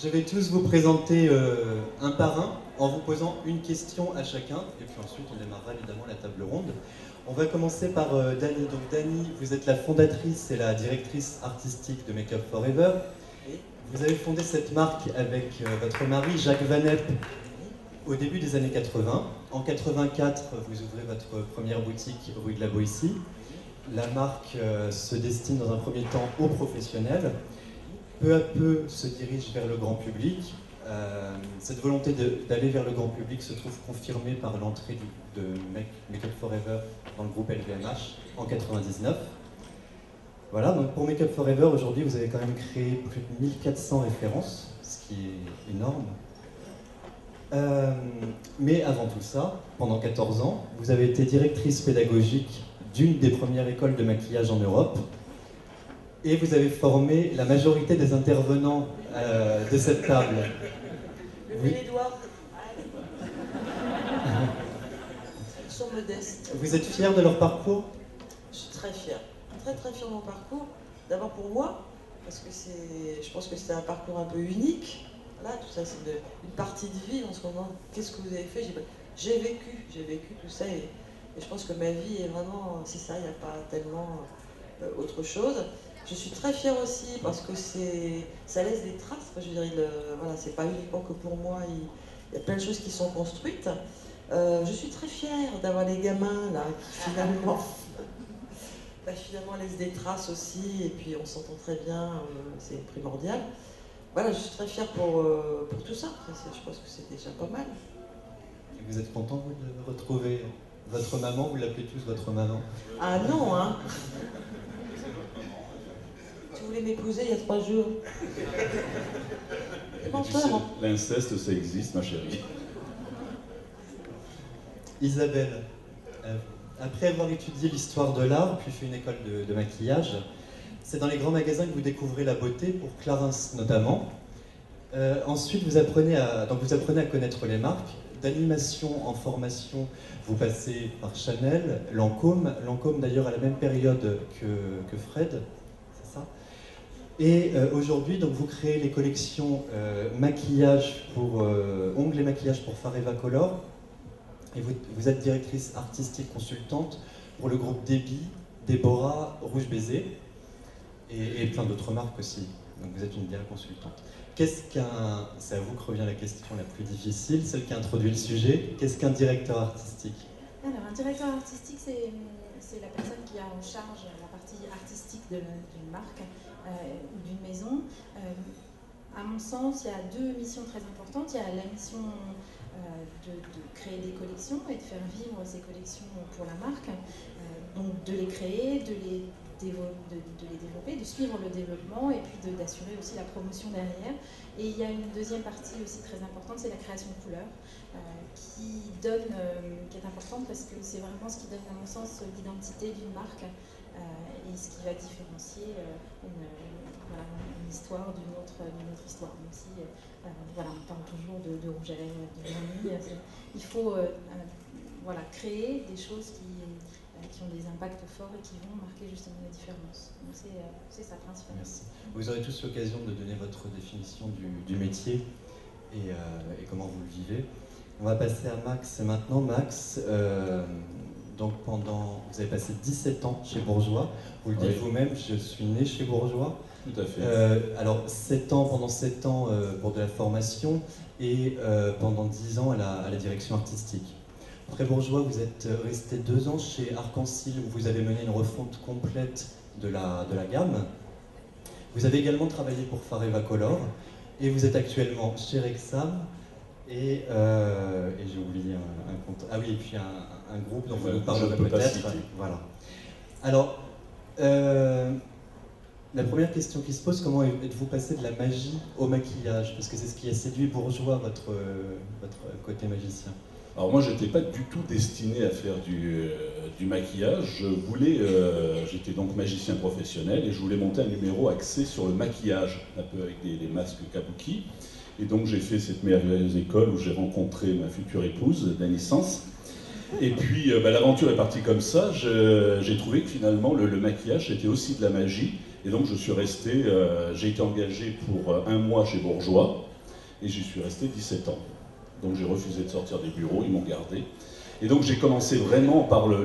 Je vais tous vous présenter un par un en vous posant une question à chacun et puis ensuite on démarrera évidemment la table ronde. On va commencer par Dani. Donc Dani, vous êtes la fondatrice et la directrice artistique de Make Up Forever. Vous avez fondé cette marque avec votre mari Jacques Van Epp au début des années 80. En 84, vous ouvrez votre première boutique rue de la Boétie. La marque se destine dans un premier temps aux professionnels. Peu à peu se dirige vers le grand public. Cette volonté d'aller vers le grand public se trouve confirmée par l'entrée de Make Up Forever dans le groupe LVMH en 99. Voilà, donc pour Make Up Forever, aujourd'hui, vous avez quand même créé plus de 1400 références, ce qui est énorme. Mais avant tout ça, pendant 14 ans, vous avez été directrice pédagogique d'une des premières écoles de maquillage en Europe. Et vous avez formé la majorité des intervenants de cette table. Levez les doigts. Ils sont modestes. Vous êtes fiers de leur parcours? Je suis très fière. Très très fière de mon parcours. D'abord pour moi, parce que je pense que c'est un parcours un peu unique. Voilà, tout ça c'est une partie de vie en ce moment. Qu'est-ce que vous avez fait? J'ai vécu tout ça et je pense que ma vie est vraiment, c'est ça, il n'y a pas tellement autre chose. Je suis très fière aussi parce que ça laisse des traces. Je veux dire, voilà, c'est pas uniquement que pour moi, il y a plein de choses qui sont construites. Je suis très fière d'avoir les gamins là qui finalement, finalement laissent des traces aussi et puis on s'entend très bien, c'est primordial. Voilà, je suis très fière pour tout ça. Je pense que c'est déjà pas mal. Et vous êtes content vous, de retrouver votre maman? Vous l'appelez tous votre maman? Ah non, hein. Tu voulais m'épouser il y a 3 jours. L'inceste, ça existe, ma chérie. Isabelle, après avoir étudié l'histoire de l'art, puis fait une école de maquillage, c'est dans les grands magasins que vous découvrez la beauté, pour Clarins notamment. Ensuite, vous apprenez à connaître les marques. D'animation en formation, vous passez par Chanel, Lancôme. Lancôme d'ailleurs à la même période que Fred, c'est ça? Et aujourd'hui, donc, vous créez les collections maquillage pour ongles et maquillage pour Fareva Color. Et vous êtes directrice artistique consultante pour le groupe Debbie, Déborah, Rouge Baiser et plein d'autres marques aussi. Donc vous êtes une bien consultante. C'est à vous que revient la question la plus difficile, celle qui a introduit le sujet. Qu'est-ce qu'un directeur artistique? Alors, un directeur artistique, c'est la personne qui a en charge la partie artistique d'une marque ou d'une maison. À mon sens, il y a 2 missions très importantes. Il y a la mission de créer des collections et de faire vivre ces collections pour la marque. Donc de les créer, de les développer, de suivre le développement et puis d'assurer aussi la promotion derrière. Et il y a une deuxième partie aussi très importante, c'est la création de couleurs, qui est importante parce que c'est vraiment ce qui donne, à mon sens, l'identité d'une marque et ce qui va différencier une histoire d'une autre histoire. Même si voilà, on parle toujours de rouge à lèvres, de vernis, il faut créer des choses qui ont des impacts forts et qui vont marquer justement la différence. Donc c'est ça principalement. Merci. Vous aurez tous l'occasion de donner votre définition du métier et comment vous le vivez. On va passer à Max maintenant. Max, donc vous avez passé 17 ans chez Bourjois. Vous le dites vous-même, je suis né chez Bourjois. Tout à fait. Alors pendant 7 ans pour de la formation et pendant 10 ans à la direction artistique. Après Bourjois, vous êtes resté 2 ans chez Arc-en-Ciel où vous avez mené une refonte complète de la gamme. Vous avez également travaillé pour Fareva Color et vous êtes actuellement chez Rexam et j'ai oublié un compte. Ah oui, et puis un groupe dont vous nous parlerez peut-être. Voilà. Alors, la première question qui se pose, comment êtes-vous passé de la magie au maquillage? Parce que c'est ce qui a séduit Bourjois, votre côté magicien. Alors moi, je n'étais pas du tout destiné à faire du maquillage. J'étais donc magicien professionnel et je voulais monter un numéro axé sur le maquillage, un peu avec des masques kabuki. Et donc j'ai fait cette merveilleuse école où j'ai rencontré ma future épouse, la naissance. Et puis l'aventure est partie comme ça. J'ai trouvé que finalement le maquillage c'était aussi de la magie Et donc je suis resté, j'ai été engagé pour 1 mois chez Bourgeois, et j'y suis resté 17 ans. Donc j'ai refusé de sortir des bureaux, ils m'ont gardé. Et donc j'ai commencé vraiment par le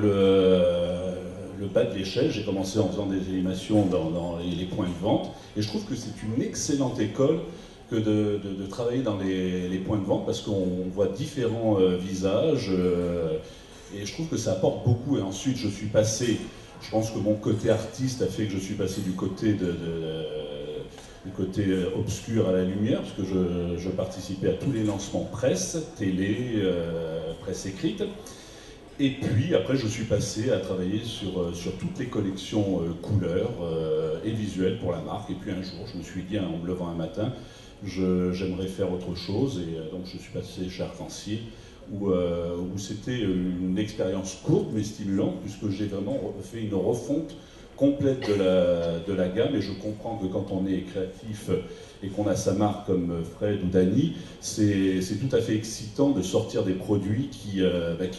bas de l'échelle, j'ai commencé en faisant des animations dans les points de vente, et je trouve que c'est une excellente école que de travailler dans les points de vente, parce qu'on voit différents visages, et je trouve que ça apporte beaucoup. Et ensuite je suis passé, je pense que mon côté artiste a fait que je suis passé du côté du côté obscur à la lumière, parce que je participais à tous les lancements presse, télé, presse écrite. Et puis après, je suis passé à travailler sur toutes les collections couleurs et visuelles pour la marque. Et puis un jour, je me suis dit, en me levant un matin, j'aimerais faire autre chose. Et donc je suis passé chez Arc-en-Ciel, où c'était une expérience courte mais stimulante, puisque j'ai vraiment fait une refonte complète de la gamme. Et je comprends que quand on est créatif et qu'on a sa marque comme Fred ou Dany, c'est tout à fait excitant de sortir des produits qui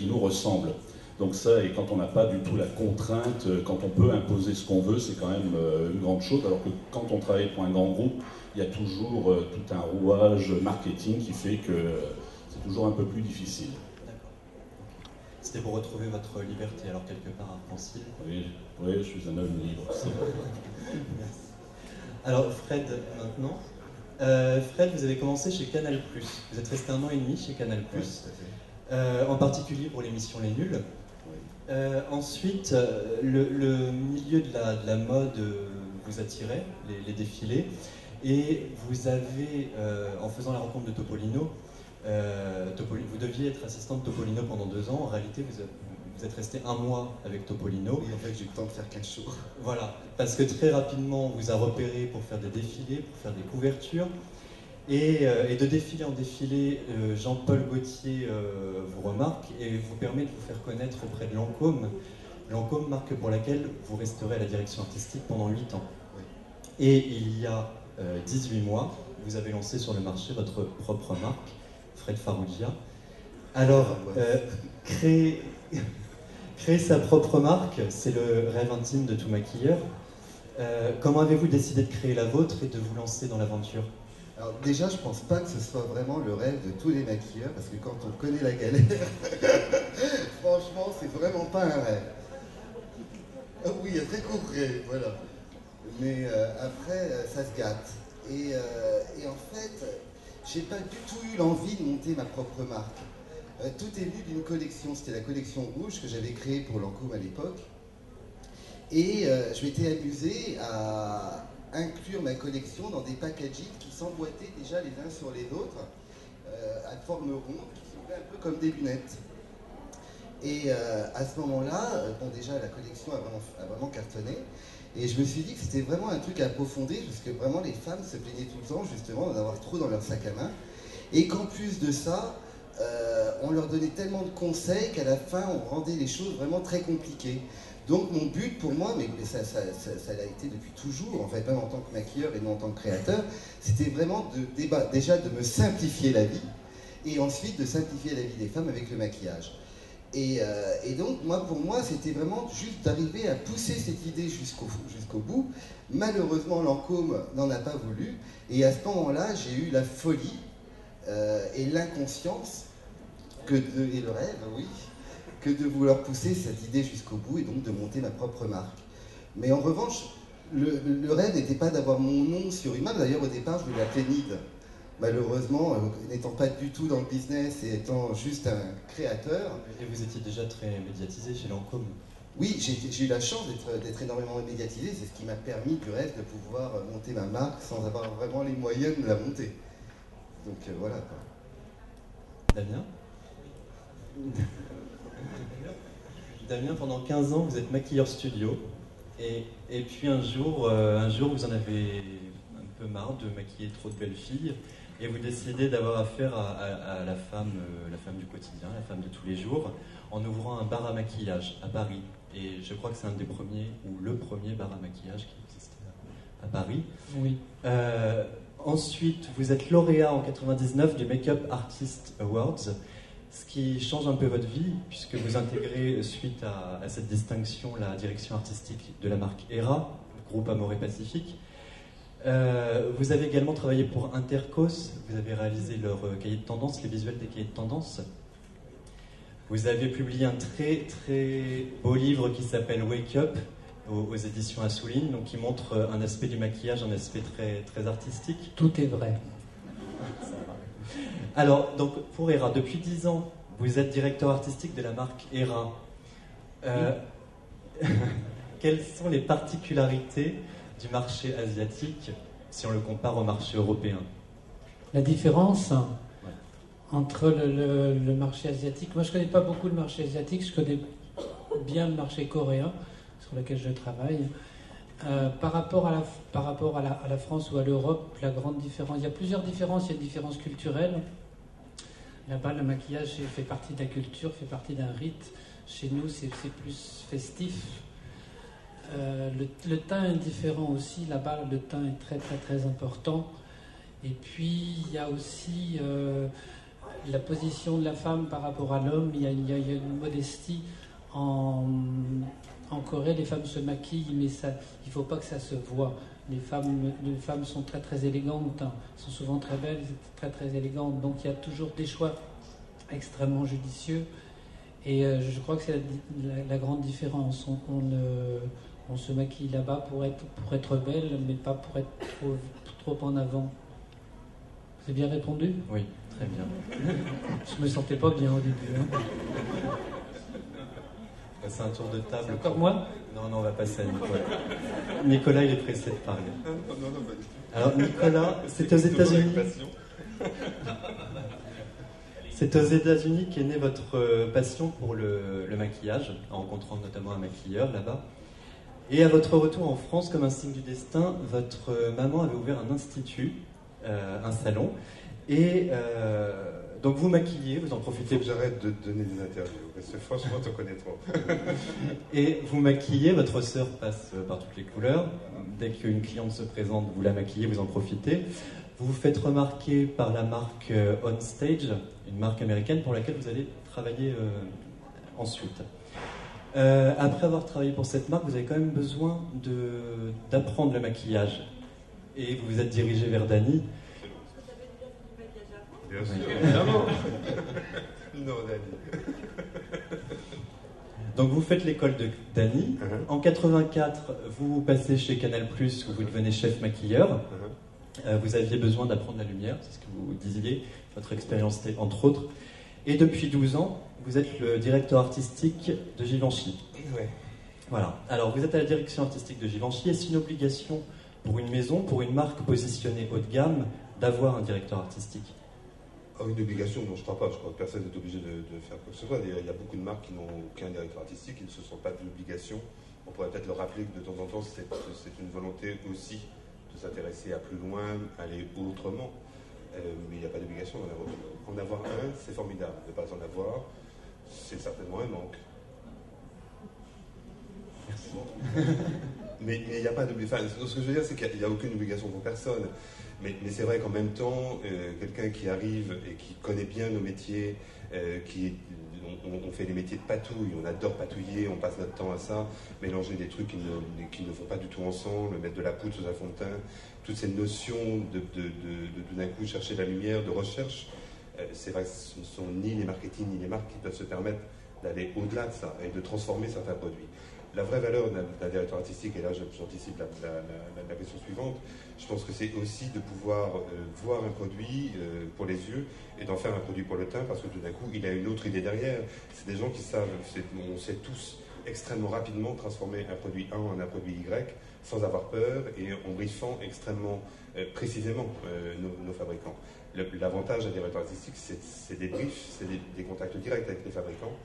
nous ressemblent. Donc ça, et quand on n'a pas du tout la contrainte, quand on peut imposer ce qu'on veut, c'est quand même une grande chose, alors que quand on travaille pour un grand groupe, il y a toujours tout un rouage marketing qui fait que c'est toujours un peu plus difficile. D'accord. C'était pour retrouver votre liberté, alors quelque part à Arc-en-Ciel. Oui, je suis un homme libre. Merci. Alors Fred, maintenant. Fred, vous avez commencé chez Canal+. Vous êtes resté 1 an et demi chez Canal+, en particulier pour l'émission Les Nuls. Oui. Ensuite, le milieu de la mode vous attirait, les défilés, et vous avez, en faisant la rencontre de Topolino, vous deviez être assistante de Topolino pendant 2 ans. En réalité, vous êtes resté 1 mois avec Topolino. Oui, en fait, j'ai eu le temps de faire 15 jours. Voilà, parce que très rapidement, on vous a repéré pour faire des défilés, pour faire des couvertures. Et de défilé en défilé, Jean-Paul Gaultier vous remarque et vous permet de vous faire connaître auprès de Lancôme. Lancôme, marque pour laquelle vous resterez à la direction artistique pendant 8 ans. Oui. Et il y a 18 mois, vous avez lancé sur le marché votre propre marque, Fred Farrugia. Alors, créer sa propre marque, c'est le rêve intime de tout maquilleur. Comment avez-vous décidé de créer la vôtre et de vous lancer dans l'aventure? Alors déjà, je pense pas que ce soit vraiment le rêve de tous les maquilleurs, parce que quand on connaît la galère, franchement, c'est vraiment pas un rêve. Oui, il y a très court rêve, voilà. Mais après, ça se gâte. Et en fait, j'ai pas du tout eu l'envie de monter ma propre marque. Tout est venu d'une collection, c'était la collection rouge que j'avais créée pour Lancôme à l'époque. Et je m'étais amusé à inclure ma collection dans des packaging qui s'emboîtaient déjà les uns sur les autres, à forme ronde, qui s'ouvraient un peu comme des lunettes. Et à ce moment-là, bon, déjà la collection a vraiment cartonné. Et je me suis dit que c'était vraiment un truc à approfondir, parce que vraiment les femmes se plaignaient tout le temps justement d'en avoir trop dans leur sac à main. Et qu'en plus de ça, on leur donnait tellement de conseils qu'à la fin on rendait les choses vraiment très compliquées. Donc mon but pour moi, mais ça l'a été depuis toujours, en fait, même en tant que maquilleur et non en tant que créateur, c'était vraiment déjà de me simplifier la vie, et ensuite de simplifier la vie des femmes avec le maquillage. Et donc pour moi, c'était vraiment juste d'arriver à pousser cette idée jusqu'au bout. Malheureusement, Lancôme n'en a pas voulu, et à ce moment-là, j'ai eu la folie et l'inconscience, et le rêve, oui, que de vouloir pousser cette idée jusqu'au bout et donc de monter ma propre marque. Mais en revanche, le rêve n'était pas d'avoir mon nom sur une marque. D'ailleurs, au départ, je voulais l'appeler Nid. Malheureusement, n'étant pas du tout dans le business et étant juste un créateur. Et vous étiez déjà très médiatisé chez Lancôme. Oui, j'ai eu la chance d'être énormément médiatisé. C'est ce qui m'a permis du reste de pouvoir monter ma marque sans avoir vraiment les moyens de la monter. Donc voilà quoi. Damien? Damien, pendant 15 ans, vous êtes maquilleur studio. Et puis un jour, vous en avez un peu marre de maquiller trop de belles filles. Et vous décidez d'avoir affaire à la femme du quotidien, la femme de tous les jours, en ouvrant un bar à maquillage à Paris. Et je crois que c'est un des premiers, ou le premier bar à maquillage qui existait à Paris. Oui. Ensuite, vous êtes lauréat en 99 du Make-up Artist Awards, ce qui change un peu votre vie, puisque vous intégrez, suite à cette distinction, la direction artistique de la marque Hera, groupe Amore Pacifique. Vous avez également travaillé pour Intercos, vous avez réalisé leur cahier de tendance, les visuels des cahiers de tendance. Vous avez publié un très très beau livre qui s'appelle Wake Up aux éditions Assouline, donc qui montre un aspect du maquillage, un aspect très, très artistique. Tout est vrai. Alors, donc pour Hera, depuis 10 ans, vous êtes directeur artistique de la marque Hera. Quelles sont les particularités du marché asiatique si on le compare au marché européen? La différence entre le marché asiatique, moi je ne connais pas beaucoup le marché asiatique, je connais bien le marché coréen sur lequel je travaille. Par rapport à la France ou à l'Europe, la grande différence, il y a plusieurs différences, il y a une différence culturelle. Là-bas, le maquillage fait partie de la culture, fait partie d'un rite. Chez nous, c'est plus festif. Le teint est différent aussi. Là-bas, le teint est très, très, très important. Et puis, il y a aussi la position de la femme par rapport à l'homme. Il y a une modestie. En Corée, les femmes se maquillent, mais il ne faut pas que ça se voit. Les femmes sont très très élégantes, sont souvent très belles, très très élégantes. Donc il y a toujours des choix extrêmement judicieux. Et je crois que c'est la grande différence. On se maquille là-bas pour être belle, mais pas pour être trop en avant. C'est bien répondu? Oui, très bien. Je me sentais pas bien au début. Hein. C'est un tour de table. Encore moi? Non, on va passer à Nicolas. Nicolas, il est pressé de parler. Alors, Nicolas, c'est aux États-Unis. C'est aux États-Unis qu'est née votre passion pour le maquillage, en rencontrant notamment un maquilleur là-bas. Et à votre retour en France, comme un signe du destin, votre maman avait ouvert un institut, un salon, et donc vous maquillez, vous en profitez. Faut que j'arrête de donner des interviews, parce que franchement, tu connais trop. Et vous maquillez, votre sœur passe par toutes les couleurs. Dès qu'une cliente se présente, vous la maquillez, vous en profitez. Vous vous faites remarquer par la marque On Stage, une marque américaine pour laquelle vous allez travailler ensuite. Après avoir travaillé pour cette marque, vous avez quand même besoin d'apprendre le maquillage. Et vous vous êtes dirigé vers Dany. Bien sûr, évidemment. Non, Dany. Donc vous faites l'école de Dany. En 84, vous passez chez Canal+, où vous devenez chef maquilleur. Vous aviez besoin d'apprendre la lumière, c'est ce que vous disiez, votre expérience entre autres. Et depuis 12 ans, vous êtes le directeur artistique de Givenchy. Ouais. Voilà. Alors vous êtes à la direction artistique de Givenchy. Est-ce une obligation pour une maison, pour une marque positionnée haut de gamme, d'avoir un directeur artistique? Une obligation, non, je ne crois pas. Je crois que personne n'est obligé de faire quoi que ce soit. Il y a beaucoup de marques qui n'ont aucun directeur artistique, qui ne se sentent pas d'obligation. On pourrait peut-être leur rappeler que de temps en temps, c'est une volonté aussi de s'intéresser à plus loin, aller autrement. Mais il n'y a pas d'obligation d'en avoir un, c'est formidable. Ne pas en avoir, c'est certainement un manque. Merci. Mais il n'y a pas d'obligation. Enfin, ce que je veux dire, c'est qu'il n'y a aucune obligation pour personne. Mais c'est vrai qu'en même temps, quelqu'un qui arrive et qui connaît bien nos métiers, on fait des métiers de patouille, on adore patouiller, on passe notre temps à ça, mélanger des trucs qui ne vont pas du tout ensemble, mettre de la poudre sous un fond de teint, toutes ces notions de d'un coup chercher la lumière, de recherche, c'est vrai que ce ne sont ni les marketing ni les marques qui peuvent se permettre d'aller au-delà de ça et de transformer certains produits. La vraie valeur d'un directeur artistique, et là j'anticipe la question suivante, je pense que c'est aussi de pouvoir voir un produit pour les yeux et d'en faire un produit pour le teint, parce que tout d'un coup il a une autre idée derrière. C'est des gens qui savent, on sait tous extrêmement rapidement transformer un produit A en un produit Y sans avoir peur et en briefant extrêmement précisément nos fabricants. L'avantage d'un directeur artistique, c'est des briefs, c'est des contacts directs avec les fabricants.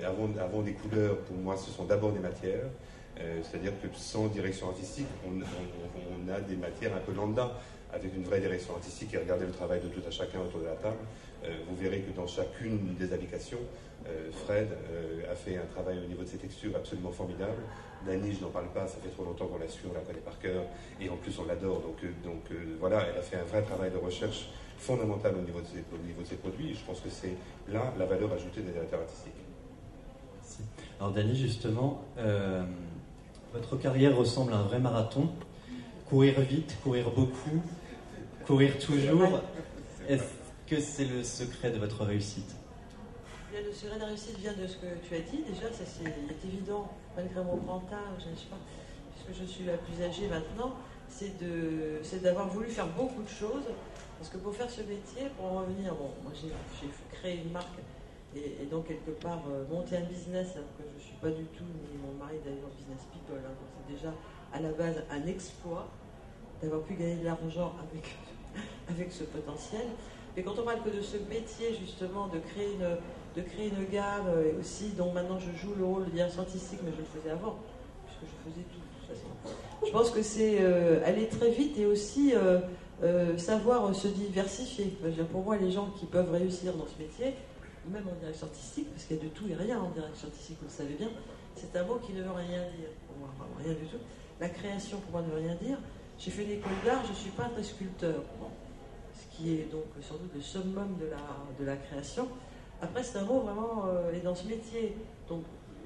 Avant des couleurs, pour moi, ce sont d'abord des matières. C'est-à-dire que sans direction artistique, on a des matières un peu lambda. Avec une vraie direction artistique et regarder le travail de tout à chacun autour de la table, vous verrez que dans chacune des applications, Fred a fait un travail au niveau de ses textures absolument formidable. Dany, je n'en parle pas, ça fait trop longtemps qu'on la suit, on la connaît par cœur, et en plus on l'adore. Donc voilà, elle a fait un vrai travail de recherche fondamental au niveau de ses produits, et je pense que c'est là la valeur ajoutée des directeurs artistiques. Merci. Alors Dany, justement, Votre carrière ressemble à un vrai marathon. Courir vite, courir beaucoup, courir toujours. Est-ce que c'est le secret de votre réussite? Le secret de la réussite vient de ce que tu as dit. Déjà, ça c'est évident, malgré mon grand âge, je sais pas, puisque je suis la plus âgée maintenant, c'est d'avoir voulu faire beaucoup de choses. Parce que pour faire ce métier, pour en revenir, bon, moi j'ai créé une marque et donc quelque part monter un business, alors que je ne suis pas du tout, ni mon mari d'ailleurs, business people, hein, donc c'est déjà à la base un exploit d'avoir pu gagner de l'argent avec ce potentiel. Mais quand on parle que de ce métier justement, de créer une gamme, et aussi dont maintenant je joue le rôle de direction artistique, mais je le faisais avant, puisque je faisais tout de toute façon. Je pense que c'est aller très vite et aussi savoir se diversifier. Pour moi, les gens qui peuvent réussir dans ce métier, même en direction artistique, parce qu'il y a de tout et rien en direction artistique, vous le savez bien, c'est un mot qui ne veut rien dire. Pour moi, rien du tout. La création, pour moi, ne veut rien dire. J'ai fait une école d'art, je suis peintre et sculpteur. Bon. Ce qui est donc sans doute le summum de la création. Après, c'est un mot vraiment, et dans ce métier, donc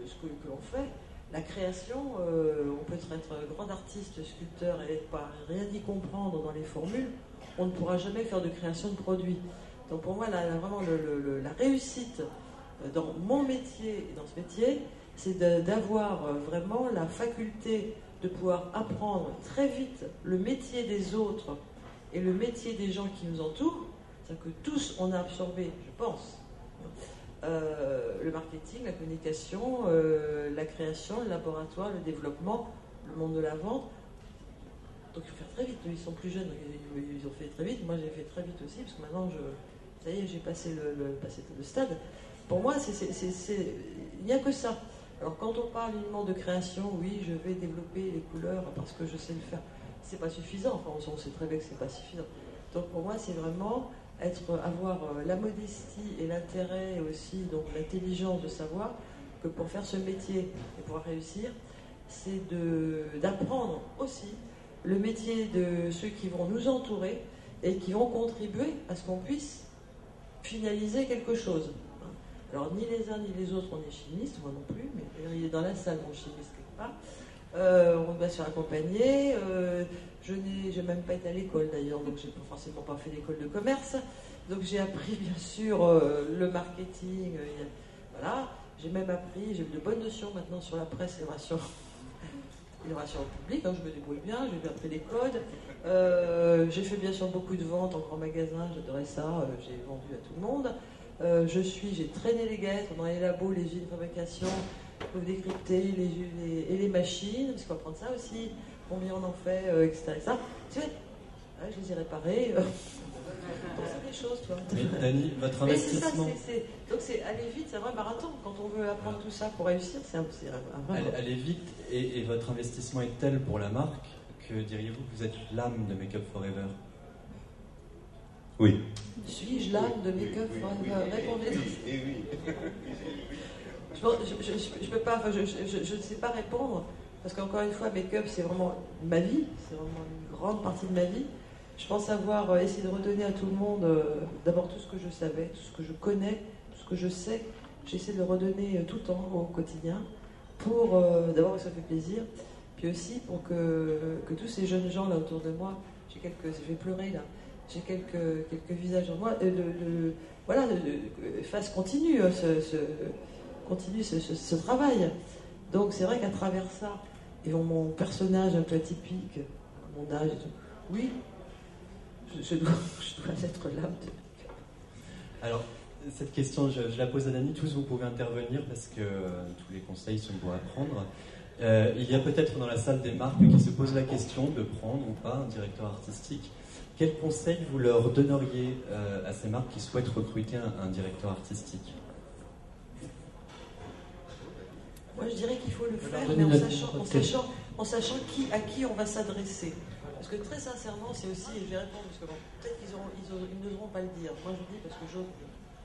ce que l'on fait, la création, on peut être grand artiste, sculpteur et pas rien y comprendre dans les formules, on ne pourra jamais faire de création de produits. Donc pour moi, vraiment la réussite dans mon métier et dans ce métier, c'est d'avoir vraiment la faculté de pouvoir apprendre très vite le métier des autres et le métier des gens qui nous entourent. C'est-à-dire que tous, on a absorbé, je pense, le marketing, la communication, la création, le laboratoire, le développement, le monde de la vente. Donc il faut faire très vite. Ils sont plus jeunes, donc ils ont fait très vite. Moi, j'ai fait très vite aussi, parce que maintenant, ça y est, j'ai passé le stade. Pour moi, il n'y a que ça. Alors quand on parle uniquement de création, oui, je vais développer les couleurs parce que je sais le faire. C'est pas suffisant. Enfin, on sait très bien que c'est pas suffisant. Donc pour moi, c'est vraiment avoir la modestie et l'intérêt et aussi donc l'intelligence de savoir que pour faire ce métier et pouvoir réussir, c'est d'apprendre aussi le métier de ceux qui vont nous entourer et qui vont contribuer à ce qu'on puisse finaliser quelque chose. Alors ni les uns ni les autres on est chimistes, moi non plus, mais il est dans la salle mon chimiste quelque part. On doit se faire accompagner. Je n'ai même pas été à l'école d'ailleurs, donc j'ai forcément pas fait d'école de commerce. Donc j'ai appris bien sûr le marketing. Voilà. J'ai même appris, j'ai de bonnes notions maintenant sur la presse et les relations publiques. Hein, je me débrouille bien, j'ai bien appris les codes. J'ai fait bien sûr beaucoup de ventes en grand magasin, j'adorais ça. J'ai vendu à tout le monde. J'ai traîné les galettes dans les labos, les usines de fabrication, pour décrypter les machines, parce qu'il faut apprendre ça aussi, combien on en fait, etc. Tu sais, je les ai réparés. C'est des choses, toi. Mais Dany, votre investissement... Donc c'est aller vite, c'est un vrai marathon. Quand on veut apprendre tout ça pour réussir, c'est un vrai marathon. Aller vite, et votre investissement est tel pour la marque que diriez-vous que vous êtes l'âme de Make Up For Ever? Oui. Suis-je l'âme de Make Up For Ever? Répondez. Oui. Je peux pas, je ne sais pas répondre, parce qu'encore une fois, Make Up, c'est vraiment ma vie, c'est vraiment une grande partie de ma vie. Je pense avoir essayé de redonner à tout le monde d'abord tout ce que je savais, tout ce que je connais, tout ce que je sais. J'essaie de le redonner tout le temps au quotidien, pour d'abord que ça fait plaisir, puis aussi pour que tous ces jeunes gens là autour de moi, je vais pleurer là, j'ai quelques visages en moi, continue ce travail. Donc c'est vrai qu'à travers ça, et mon personnage un peu atypique, mon âge et tout, oui, je dois être l'âme de... Alors, cette question, je la pose à Dany, tous vous pouvez intervenir parce que tous les conseils sont bons à prendre. Il y a peut-être dans la salle des marques qui se posent la question de prendre ou pas un directeur artistique. Quel conseil vous leur donneriez à ces marques qui souhaitent recruter un directeur artistique? Moi, je dirais qu'il faut le faire, mais en sachant à qui on va s'adresser. Parce que très sincèrement, c'est aussi, et je vais répondre, parce que bon, peut-être qu'ils n'oseront pas le dire. Moi, je le dis parce que j'ose,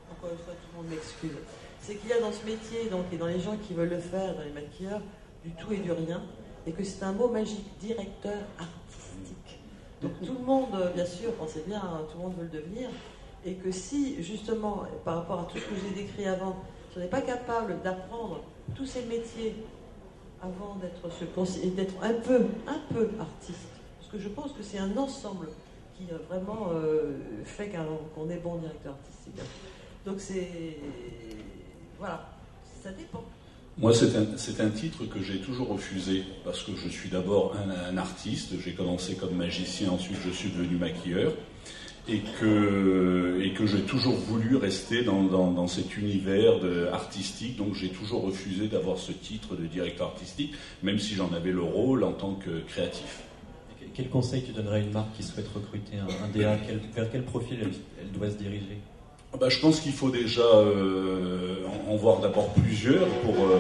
encore une fois, tout le monde m'excuse. C'est qu'il y a dans ce métier, donc, et dans les gens qui veulent le faire, dans les maquilleurs, du tout et du rien, et que c'est un mot magique, directeur artistique. Donc tout le monde, bien sûr, pensez bien, tout le monde veut le devenir, et que si, justement, par rapport à tout ce que j'ai décrit avant, si on n'est pas capable d'apprendre tous ces métiers avant d'être un peu artiste. Parce que je pense que c'est un ensemble qui vraiment fait qu'on est bon directeur artistique. Donc voilà, ça dépend. Moi, c'est un titre que j'ai toujours refusé, parce que je suis d'abord un artiste, j'ai commencé comme magicien, ensuite je suis devenu maquilleur, et que j'ai toujours voulu rester dans cet univers artistique, donc j'ai toujours refusé d'avoir ce titre de directeur artistique, même si j'en avais le rôle en tant que créatif. Quel conseil tu donnerais à une marque qui souhaite recruter un DA? Vers quel profil elle doit se diriger? Je pense qu'il faut déjà en voir d'abord plusieurs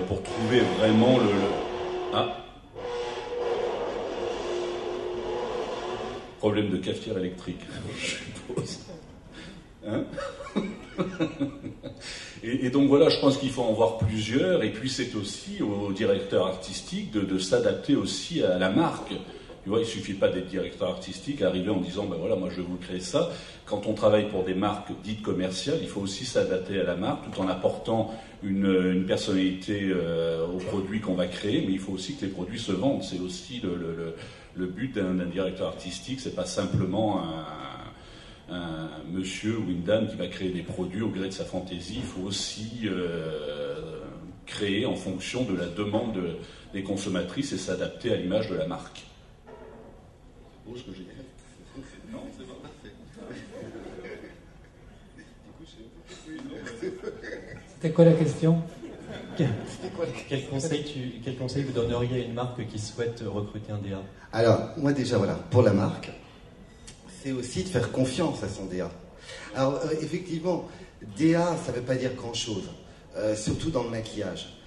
pour trouver vraiment le... Ah, problème de cafetière électrique, je suppose. Hein? Et donc voilà, je pense qu'il faut en voir plusieurs, et puis c'est aussi au directeur artistique de s'adapter aussi à la marque. Tu vois, il ne suffit pas d'être directeur artistique, arriver en disant, ben voilà, moi je vais vous créer ça. Quand on travaille pour des marques dites commerciales, il faut aussi s'adapter à la marque tout en apportant une personnalité aux produits qu'on va créer, mais il faut aussi que les produits se vendent. C'est aussi le but d'un directeur artistique, c'est pas simplement un monsieur ou une dame qui va créer des produits au gré de sa fantaisie. Il faut aussi créer en fonction de la demande des consommatrices et s'adapter à l'image de la marque. C'est beau ce que j'ai dit. Non, c'est pas parfait. C'était quoi la question? Quel conseil vous donneriez à une marque qui souhaite recruter un DA? Alors, moi déjà, voilà, pour la marque, c'est aussi de faire confiance à son DA. Alors, effectivement, DA, ça ne veut pas dire grand-chose, surtout dans le maquillage.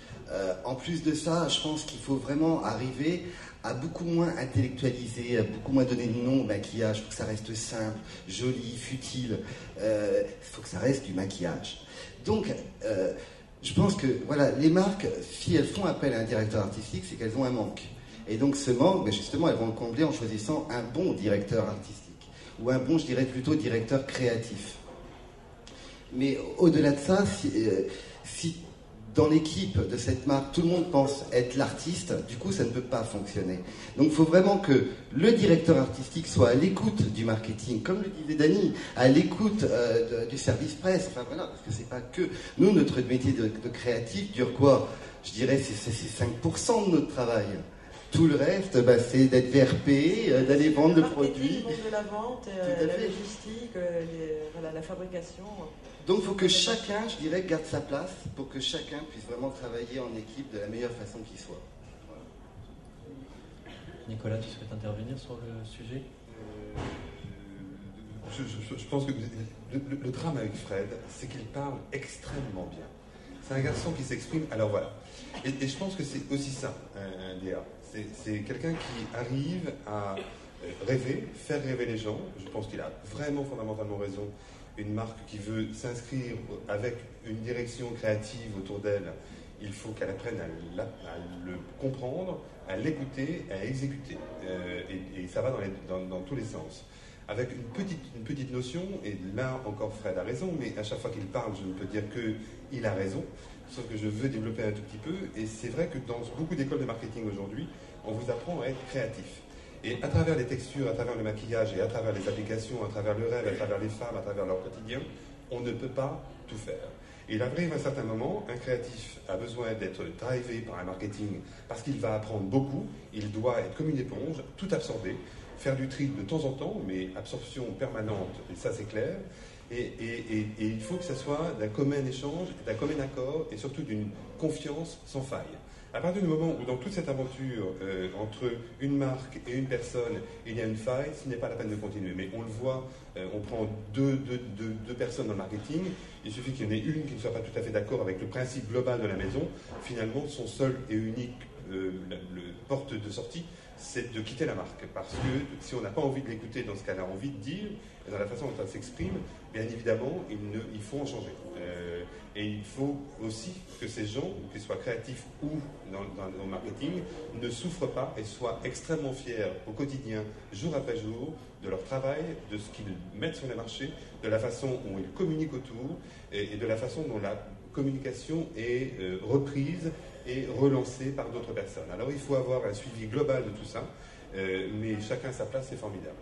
En plus de ça, je pense qu'il faut vraiment arriver à beaucoup moins intellectualiser, à beaucoup moins donner de nom au maquillage. Il faut que ça reste simple, joli, futile. Il faut que ça reste du maquillage. Donc, je pense que voilà, les marques, si elles font appel à un directeur artistique, c'est qu'elles ont un manque. Et donc ce manque, justement, elles vont le combler en choisissant un bon directeur artistique. Ou un bon, je dirais plutôt, directeur créatif. Mais au-delà de ça, si dans l'équipe de cette marque, tout le monde pense être l'artiste, du coup, ça ne peut pas fonctionner. Donc, il faut vraiment que le directeur artistique soit à l'écoute du marketing, comme le disait Dany, à l'écoute du service presse. Enfin, voilà, parce que c'est pas que... Nous, notre métier de créatif dure quoi? Je dirais c'est 5% de notre travail. Tout le reste, c'est d'être VRP, d'aller vendre le produit. Le monde de la vente, la logistique, la fabrication... Donc il faut que chacun, je dirais, garde sa place pour que chacun puisse vraiment travailler en équipe de la meilleure façon qui soit. Voilà. Nicolas, tu souhaites intervenir sur le sujet? Je pense que le drame avec Fred, c'est qu'il parle extrêmement bien. C'est un garçon qui s'exprime, alors voilà. Et je pense que c'est aussi ça, un DA. C'est quelqu'un qui arrive à rêver, faire rêver les gens. Je pense qu'il a vraiment fondamentalement raison. Une marque qui veut s'inscrire avec une direction créative autour d'elle, il faut qu'elle apprenne à le comprendre, à l'écouter, à exécuter. Et ça va dans tous les sens. Avec une petite notion, et là encore Fred a raison, mais à chaque fois qu'il parle, je ne peux dire qu'il a raison, sauf que je veux développer un tout petit peu, et c'est vrai que dans beaucoup d'écoles de marketing aujourd'hui, on vous apprend à être créatif. Et à travers les textures, à travers le maquillage et à travers les applications, à travers le rêve, à travers les femmes, à travers leur quotidien, on ne peut pas tout faire. Et il arrive à un certain moment, un créatif a besoin d'être drivé par un marketing parce qu'il va apprendre beaucoup, il doit être comme une éponge, tout absorber, faire du tri de temps en temps, mais absorption permanente, et ça c'est clair. Et il faut que ça soit d'un commun échange, d'un commun accord et surtout d'une confiance sans faille. À partir du moment où dans toute cette aventure entre une marque et une personne, il y a une faille, ce n'est pas la peine de continuer. Mais on le voit, on prend deux personnes dans le marketing, il suffit qu'il y en ait une qui ne soit pas tout à fait d'accord avec le principe global de la maison. Finalement, son seul et unique porte de sortie, c'est de quitter la marque. Parce que si on n'a pas envie de l'écouter dans ce qu'elle a envie de dire, et dans la façon dont elle s'exprime, bien évidemment, il faut en changer. Et il faut aussi que ces gens, qu'ils soient créatifs ou dans le marketing, ne souffrent pas et soient extrêmement fiers au quotidien, jour après jour, de leur travail, de ce qu'ils mettent sur le marché, de la façon dont ils communiquent autour et de la façon dont la communication est reprise et relancé par d'autres personnes. Alors il faut avoir un suivi global de tout ça, mais chacun à sa place, c'est formidable.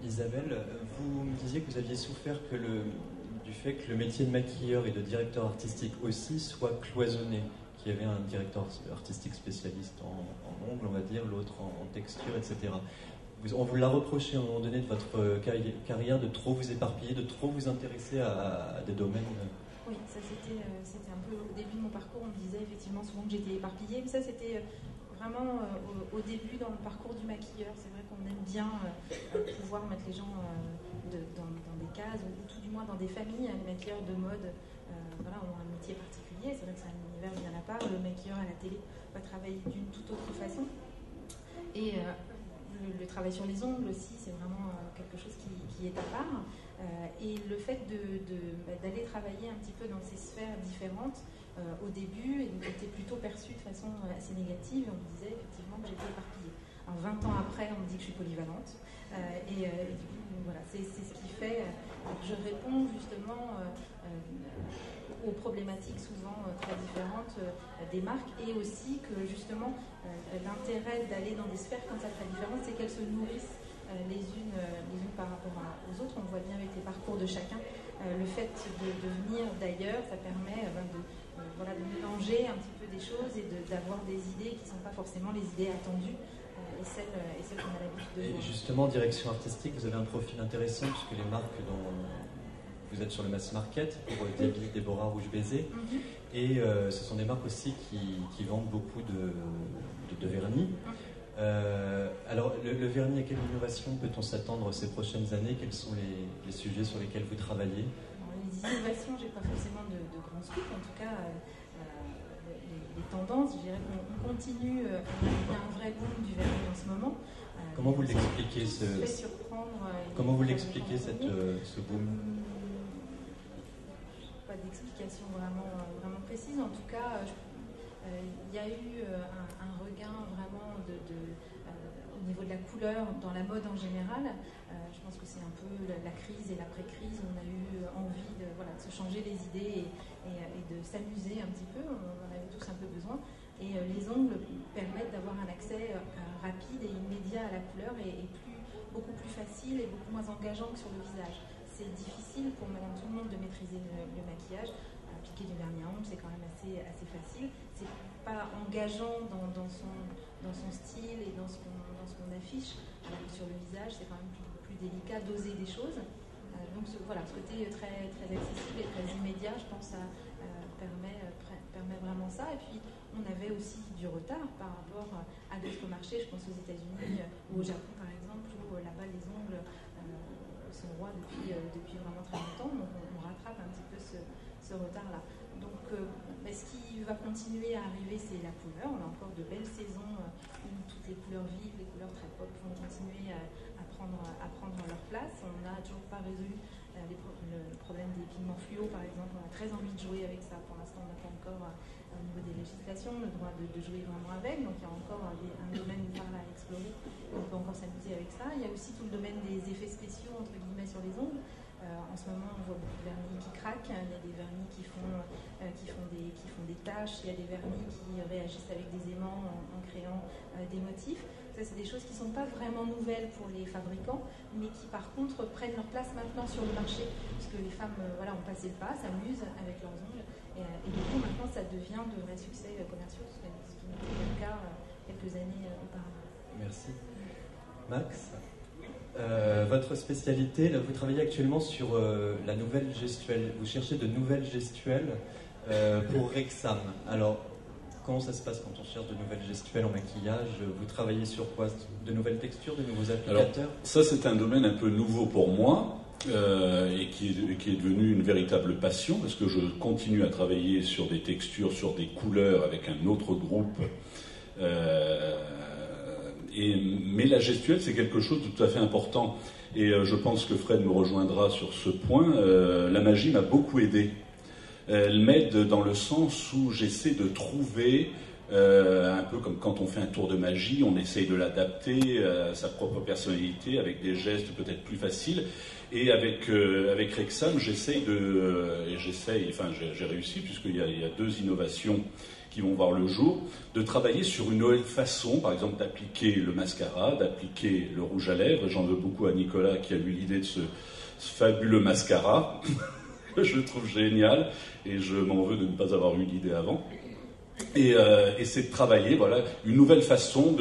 Isabelle, vous me disiez que vous aviez souffert du fait que le métier de maquilleur et de directeur artistique aussi soit cloisonné, qu'il y avait un directeur artistique spécialiste en ongles, on va dire, l'autre en texture, etc. On vous l'a reproché à un moment donné de votre carrière de trop vous éparpiller, de trop vous intéresser à des domaines. Oui, ça c'était un peu au début de mon parcours, on me disait effectivement souvent que j'étais éparpillée, mais ça c'était vraiment au début dans le parcours du maquilleur. C'est vrai qu'on aime bien pouvoir mettre les gens dans des cases, ou tout du moins dans des familles. Les maquilleurs de mode ont un métier particulier, c'est vrai que c'est un univers bien à part. Le maquilleur à la télé va travailler d'une toute autre façon. Et le travail sur les ongles aussi, c'est vraiment quelque chose qui est à part. Et le fait d'aller travailler un petit peu dans ces sphères différentes, au début, était plutôt perçu de façon assez négative. On me disait effectivement que j'étais éparpillée. Alors 20 ans après, on me dit que je suis polyvalente. Et du coup, voilà, c'est ce qui fait que je réponds justement aux problématiques souvent très différentes des marques, et aussi que justement l'intérêt d'aller dans des sphères comme ça très différentes, c'est qu'elles se nourrissent les unes par rapport aux autres. On voit bien avec les parcours de chacun. Le fait de venir d'ailleurs, ça permet de mélanger un petit peu des choses et d'avoir des idées qui ne sont pas forcément les idées attendues et celles qu'on a l'habitude de voir. Et justement, direction artistique, vous avez un profil intéressant puisque les marques dont vous êtes sur le mass market pour David, Déborah, Rouge Baiser, et ce sont des marques aussi qui vendent beaucoup de vernis. Alors, le vernis, à quelle innovation peut-on s'attendre ces prochaines années? Quels sont les sujets sur lesquels vous travaillez? Les innovations, je n'ai pas forcément de grands scoops. En tout cas, les tendances, je dirais qu'on continue. Il y a un vrai boom du vernis en ce moment. Comment vous l'expliquez Comment vous l'expliquez ce boom? Pas d'explication vraiment précise. En tout cas, il y a eu un regain vraiment au niveau de la couleur dans la mode en général. Je pense que c'est un peu la crise et l'après-crise. On a eu envie de se changer les idées et de s'amuser un petit peu. On en avait tous un peu besoin. Et les ongles permettent d'avoir un accès rapide et immédiat à la couleur et beaucoup plus facile et beaucoup moins engageant que sur le visage. C'est difficile pour madame tout le monde de maîtriser le maquillage. Appliquer du vernis à ongles, c'est quand même assez facile. C'est pas engageant dans son style et dans ce qu'on affiche. Alors que sur le visage, c'est quand même plus délicat d'oser des choses. Donc ce côté très, très accessible et très immédiat, je pense, ça permet vraiment ça. Et puis, on avait aussi du retard par rapport à d'autres marchés. Je pense aux États-Unis ou au Japon, par exemple, où là-bas, les ongles sont rois depuis vraiment très longtemps. Donc, on rattrape un petit peu ce retard-là. Donc, ce qui va continuer à arriver, c'est la couleur. On a encore de belles saisons où toutes les couleurs vives, les couleurs très pop vont continuer à prendre leur place. On n'a toujours pas résolu le problème des pigments fluo, par exemple. On a très envie de jouer avec ça. Pour l'instant, on n'a pas encore, au niveau des législations, le droit de jouer vraiment avec. Donc, il y a encore un domaine par là à explorer. On peut encore s'amuser avec ça. Il y a aussi tout le domaine des effets spéciaux, entre guillemets, sur les ongles. En ce moment, on voit beaucoup de vernis qui craquent. Il y a des vernis qui font des taches. Il y a des vernis qui réagissent avec des aimants en créant des motifs. Ça, c'est des choses qui ne sont pas vraiment nouvelles pour les fabricants, mais qui, par contre, prennent leur place maintenant sur le marché. Parce que les femmes ont passé le pas, s'amusent avec leurs ongles. Et du coup, maintenant, ça devient de vrais succès commerciaux, ce qui n'était pas le cas quelques années auparavant. Merci. Max, votre spécialité, là, vous travaillez actuellement sur la nouvelle gestuelle. Vous cherchez de nouvelles gestuelles pour Rexam. Alors, comment ça se passe quand on cherche de nouvelles gestuelles en maquillage? Vous travaillez sur quoi? De nouvelles textures, de nouveaux applicateurs? Alors, ça, c'est un domaine un peu nouveau pour moi et qui est devenu une véritable passion parce que je continue à travailler sur des textures, sur des couleurs avec un autre groupe. Mais la gestuelle, c'est quelque chose de tout à fait important. Et je pense que Fred me rejoindra sur ce point. La magie m'a beaucoup aidé. Elle m'aide dans le sens où j'essaie de trouver un peu comme quand on fait un tour de magie, on essaye de l'adapter à sa propre personnalité, avec des gestes peut-être plus faciles. Et avec Rexam, j'ai réussi, puisqu'il y a 2 innovations qui vont voir le jour, de travailler sur une nouvelle façon, par exemple d'appliquer le mascara, d'appliquer le rouge à lèvres. J'en veux beaucoup à Nicolas qui a eu l'idée de ce fabuleux mascara, que je trouve génial, et je m'en veux de ne pas avoir eu l'idée avant. Et c'est de travailler, voilà, une nouvelle façon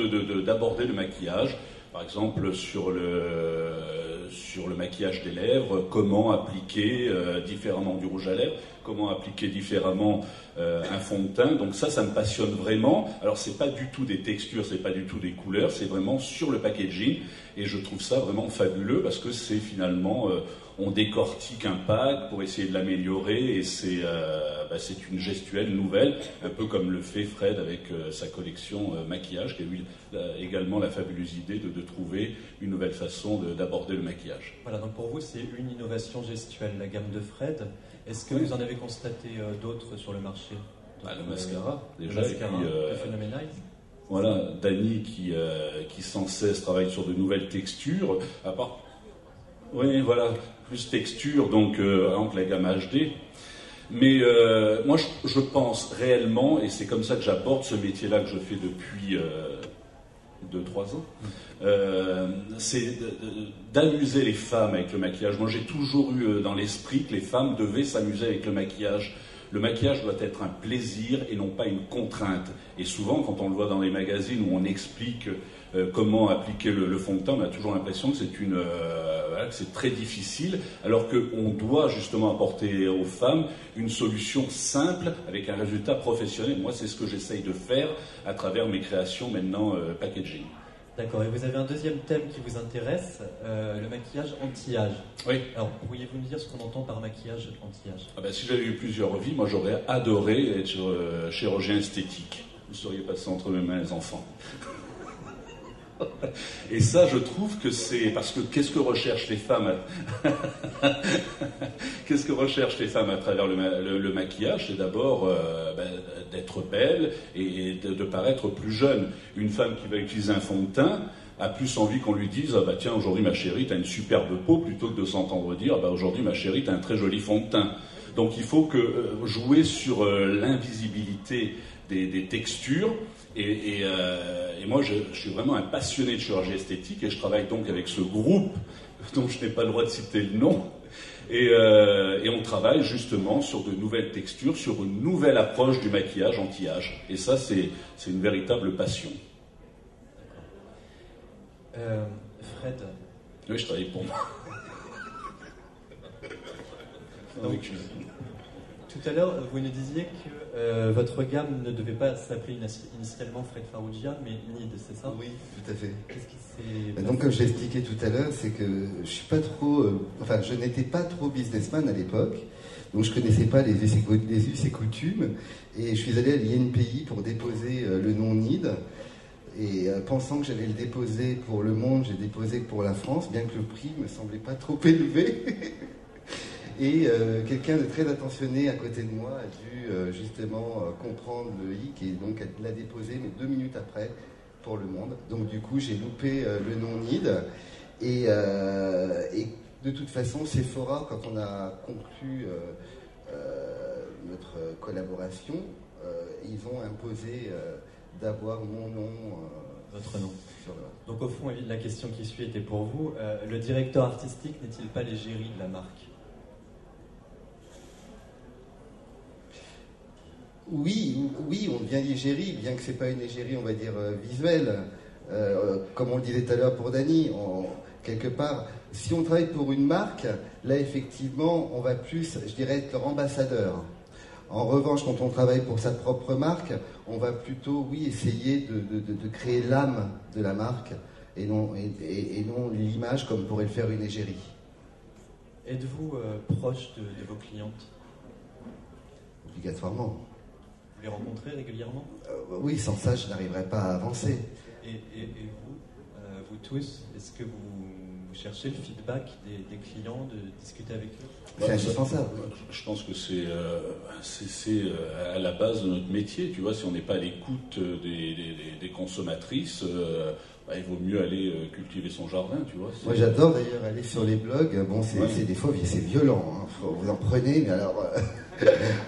d'aborder le maquillage, par exemple sur le maquillage des lèvres, comment appliquer différemment du rouge à lèvres, comment appliquer différemment un fond de teint. Donc ça me passionne vraiment. Alors c'est pas du tout des textures, c'est pas du tout des couleurs, c'est vraiment sur le packaging, et je trouve ça vraiment fabuleux parce que c'est finalement on décortique un pack pour essayer de l'améliorer, et c'est une gestuelle nouvelle, un peu comme le fait Fred avec sa collection maquillage, qui a eu également la fabuleuse idée de trouver une nouvelle façon d'aborder le maquillage. Voilà, donc pour vous c'est une innovation gestuelle, la gamme de Fred. Est-ce que vous en avez constaté d'autres sur le marché? Le mascara, déjà, le mascara, et puis, le Phenomenize. Voilà, Dany qui sans cesse travaille sur de nouvelles textures, à part... Oui, voilà, plus texture, donc entre la gamme HD. Mais moi, je pense réellement, et c'est comme ça que j'aborde ce métier-là que je fais depuis 2-3 ans, c'est d'amuser les femmes avec le maquillage. Moi, j'ai toujours eu dans l'esprit que les femmes devaient s'amuser avec le maquillage. Le maquillage doit être un plaisir et non pas une contrainte. Et souvent, quand on le voit dans les magazines où on explique comment appliquer le fond de teint, on a toujours l'impression que c'est très difficile, alors qu'on doit justement apporter aux femmes une solution simple avec un résultat professionnel. Moi, c'est ce que j'essaye de faire à travers mes créations maintenant packaging. D'accord, et vous avez un deuxième thème qui vous intéresse, le maquillage anti-âge. Oui. Alors, pourriez-vous me dire ce qu'on entend par maquillage anti-âge? Si j'avais eu plusieurs vies, moi j'aurais adoré être chirurgien esthétique. Vous seriez passé entre mes mains, les enfants. Et ça, je trouve que c'est... Parce que qu'est-ce que recherchent les femmes Qu'est-ce que recherchent les femmes à travers le maquillage? C'est d'abord d'être belle et de paraître plus jeune. Une femme qui va utiliser un fond de teint a plus envie qu'on lui dise « tiens, aujourd'hui ma chérie, t'as une superbe peau », plutôt que de s'entendre dire « aujourd'hui ma chérie, t'as un très joli fond de teint ». Donc il faut jouer sur l'invisibilité des textures. Et moi, je suis vraiment un passionné de chirurgie esthétique, et je travaille donc avec ce groupe dont je n'ai pas le droit de citer le nom. Et on travaille justement sur de nouvelles textures, sur une nouvelle approche du maquillage anti-âge. Et ça, c'est une véritable passion. Fred. Oui, je travaille pour moi. Donc, tout à l'heure, vous nous disiez que votre gamme ne devait pas s'appeler initialement Fred Farrugia, mais Nid, c'est ça? Oui, tout à fait. Qu'est-ce qui s'est... Donc, comme je l'expliquais tout à l'heure, c'est que je suis pas trop... je n'étais pas trop businessman à l'époque, donc je connaissais pas les us et coutumes, et je suis allé à l'INPI pour déposer le nom Nid, et pensant que j'allais le déposer pour le monde, j'ai déposé pour la France, bien que le prix me semblait pas trop élevé. Et quelqu'un de très attentionné à côté de moi a dû justement comprendre le hic, et donc elle l'a déposé, mais 2 minutes après, pour le monde. Donc du coup, j'ai loupé le nom Nid. Et de toute façon, Sephora, quand on a conclu notre collaboration, ils ont imposé d'avoir mon nom. Votre nom. Donc au fond, la question qui suit était pour vous. Le directeur artistique n'est-il pas l'égérie de la marque? Oui, on devient l'égérie, bien que ce n'est pas une égérie, on va dire, visuelle. Comme on le disait tout à l'heure pour Dany, quelque part, si on travaille pour une marque, là, effectivement, on va plus, je dirais, être leur ambassadeur. En revanche, quand on travaille pour sa propre marque, on va plutôt, oui, essayer de créer l'âme de la marque et non l'image comme pourrait le faire une égérie. Êtes-vous proche de vos clientes? Obligatoirement. Vous les rencontrez régulièrement? Oui, sans ça, je n'arriverais pas à avancer. Et vous, vous tous, est-ce que vous vous cherchez le feedback des clients, de discuter avec eux? C'est indispensable. Je pense que c'est à la base de notre métier, tu vois, si on n'est pas à l'écoute des consommatrices, il vaut mieux aller cultiver son jardin, tu vois. Moi j'adore d'ailleurs aller sur les blogs, bon c'est des fois c'est violent, hein. Vous en prenez, mais alors...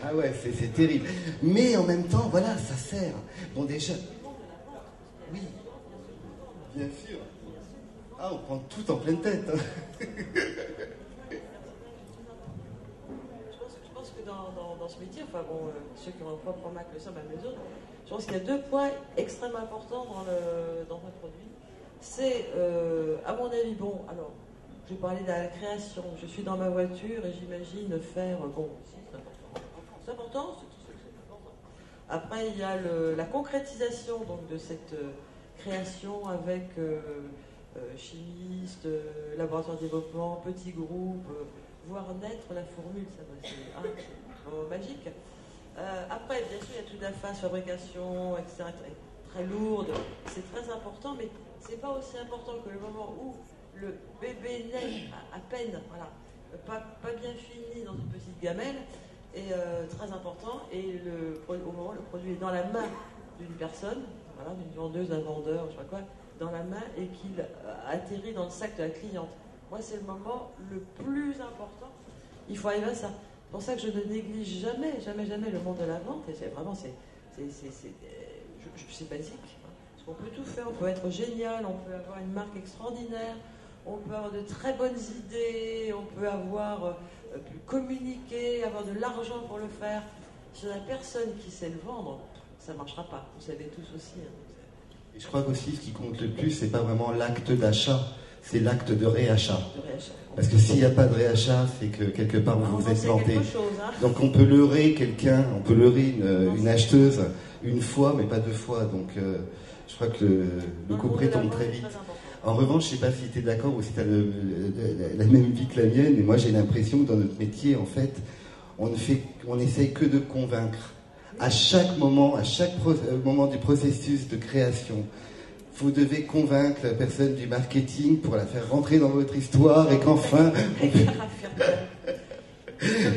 ah ouais, c'est terrible. Mais en même temps, voilà, ça sert. Bon déjà... Oui, bien sûr. Ah, on prend tout en pleine tête. Hein. Je pense que dans ce métier, enfin bon, ceux qui ont un propre Mac le savent, même les autres, je pense qu'il y a 2 points extrêmement importants dans un produit. C'est, à mon avis, bon, alors, je vais parler de la création. Je suis dans ma voiture et j'imagine faire, bon, c'est important, c'est important. Après, il y a la concrétisation donc, de cette création avec chimistes, laboratoire de développement, petits groupes, voir naître la formule, ça c'est magique. Après, bien sûr, il y a toute la phase fabrication, etc., très lourde, c'est très important, mais c'est pas aussi important que le moment où le bébé naît à peine, voilà, pas bien fini dans une petite gamelle, est très important, et au moment où le produit est dans la main d'une personne, voilà, d'une vendeuse, d'un vendeur, je sais pas quoi, dans la main, et qu'il atterrit dans le sac de la cliente. Moi, c'est le moment le plus important. Il faut arriver à ça. C'est pour ça que je ne néglige jamais le monde de la vente, et c'est vraiment, c'est basique. Parce qu'on peut tout faire, on peut être génial, on peut avoir une marque extraordinaire, on peut avoir de très bonnes idées, on peut avoir pu communiquer, avoir de l'argent pour le faire. Si la personne qui sait le vendre, ça ne marchera pas. Vous savez tous aussi. Hein. Et je crois qu'aussi, ce qui compte le plus, c'est pas vraiment l'acte d'achat, c'est l'acte de réachat. Parce que s'il n'y a pas de réachat, c'est que quelque part vous vous êtes planté. Hein. Donc on peut leurrer quelqu'un, on peut leurrer une acheteuse une fois, mais pas 2 fois. Donc je crois que le couperet tombe très vite. En revanche, je ne sais pas si tu es d'accord ou si tu as la même vie que la mienne, mais moi j'ai l'impression que dans notre métier, en fait, on essaye que de convaincre. À chaque moment du processus de création, vous devez convaincre la personne du marketing pour la faire rentrer dans votre histoire et qu'enfin...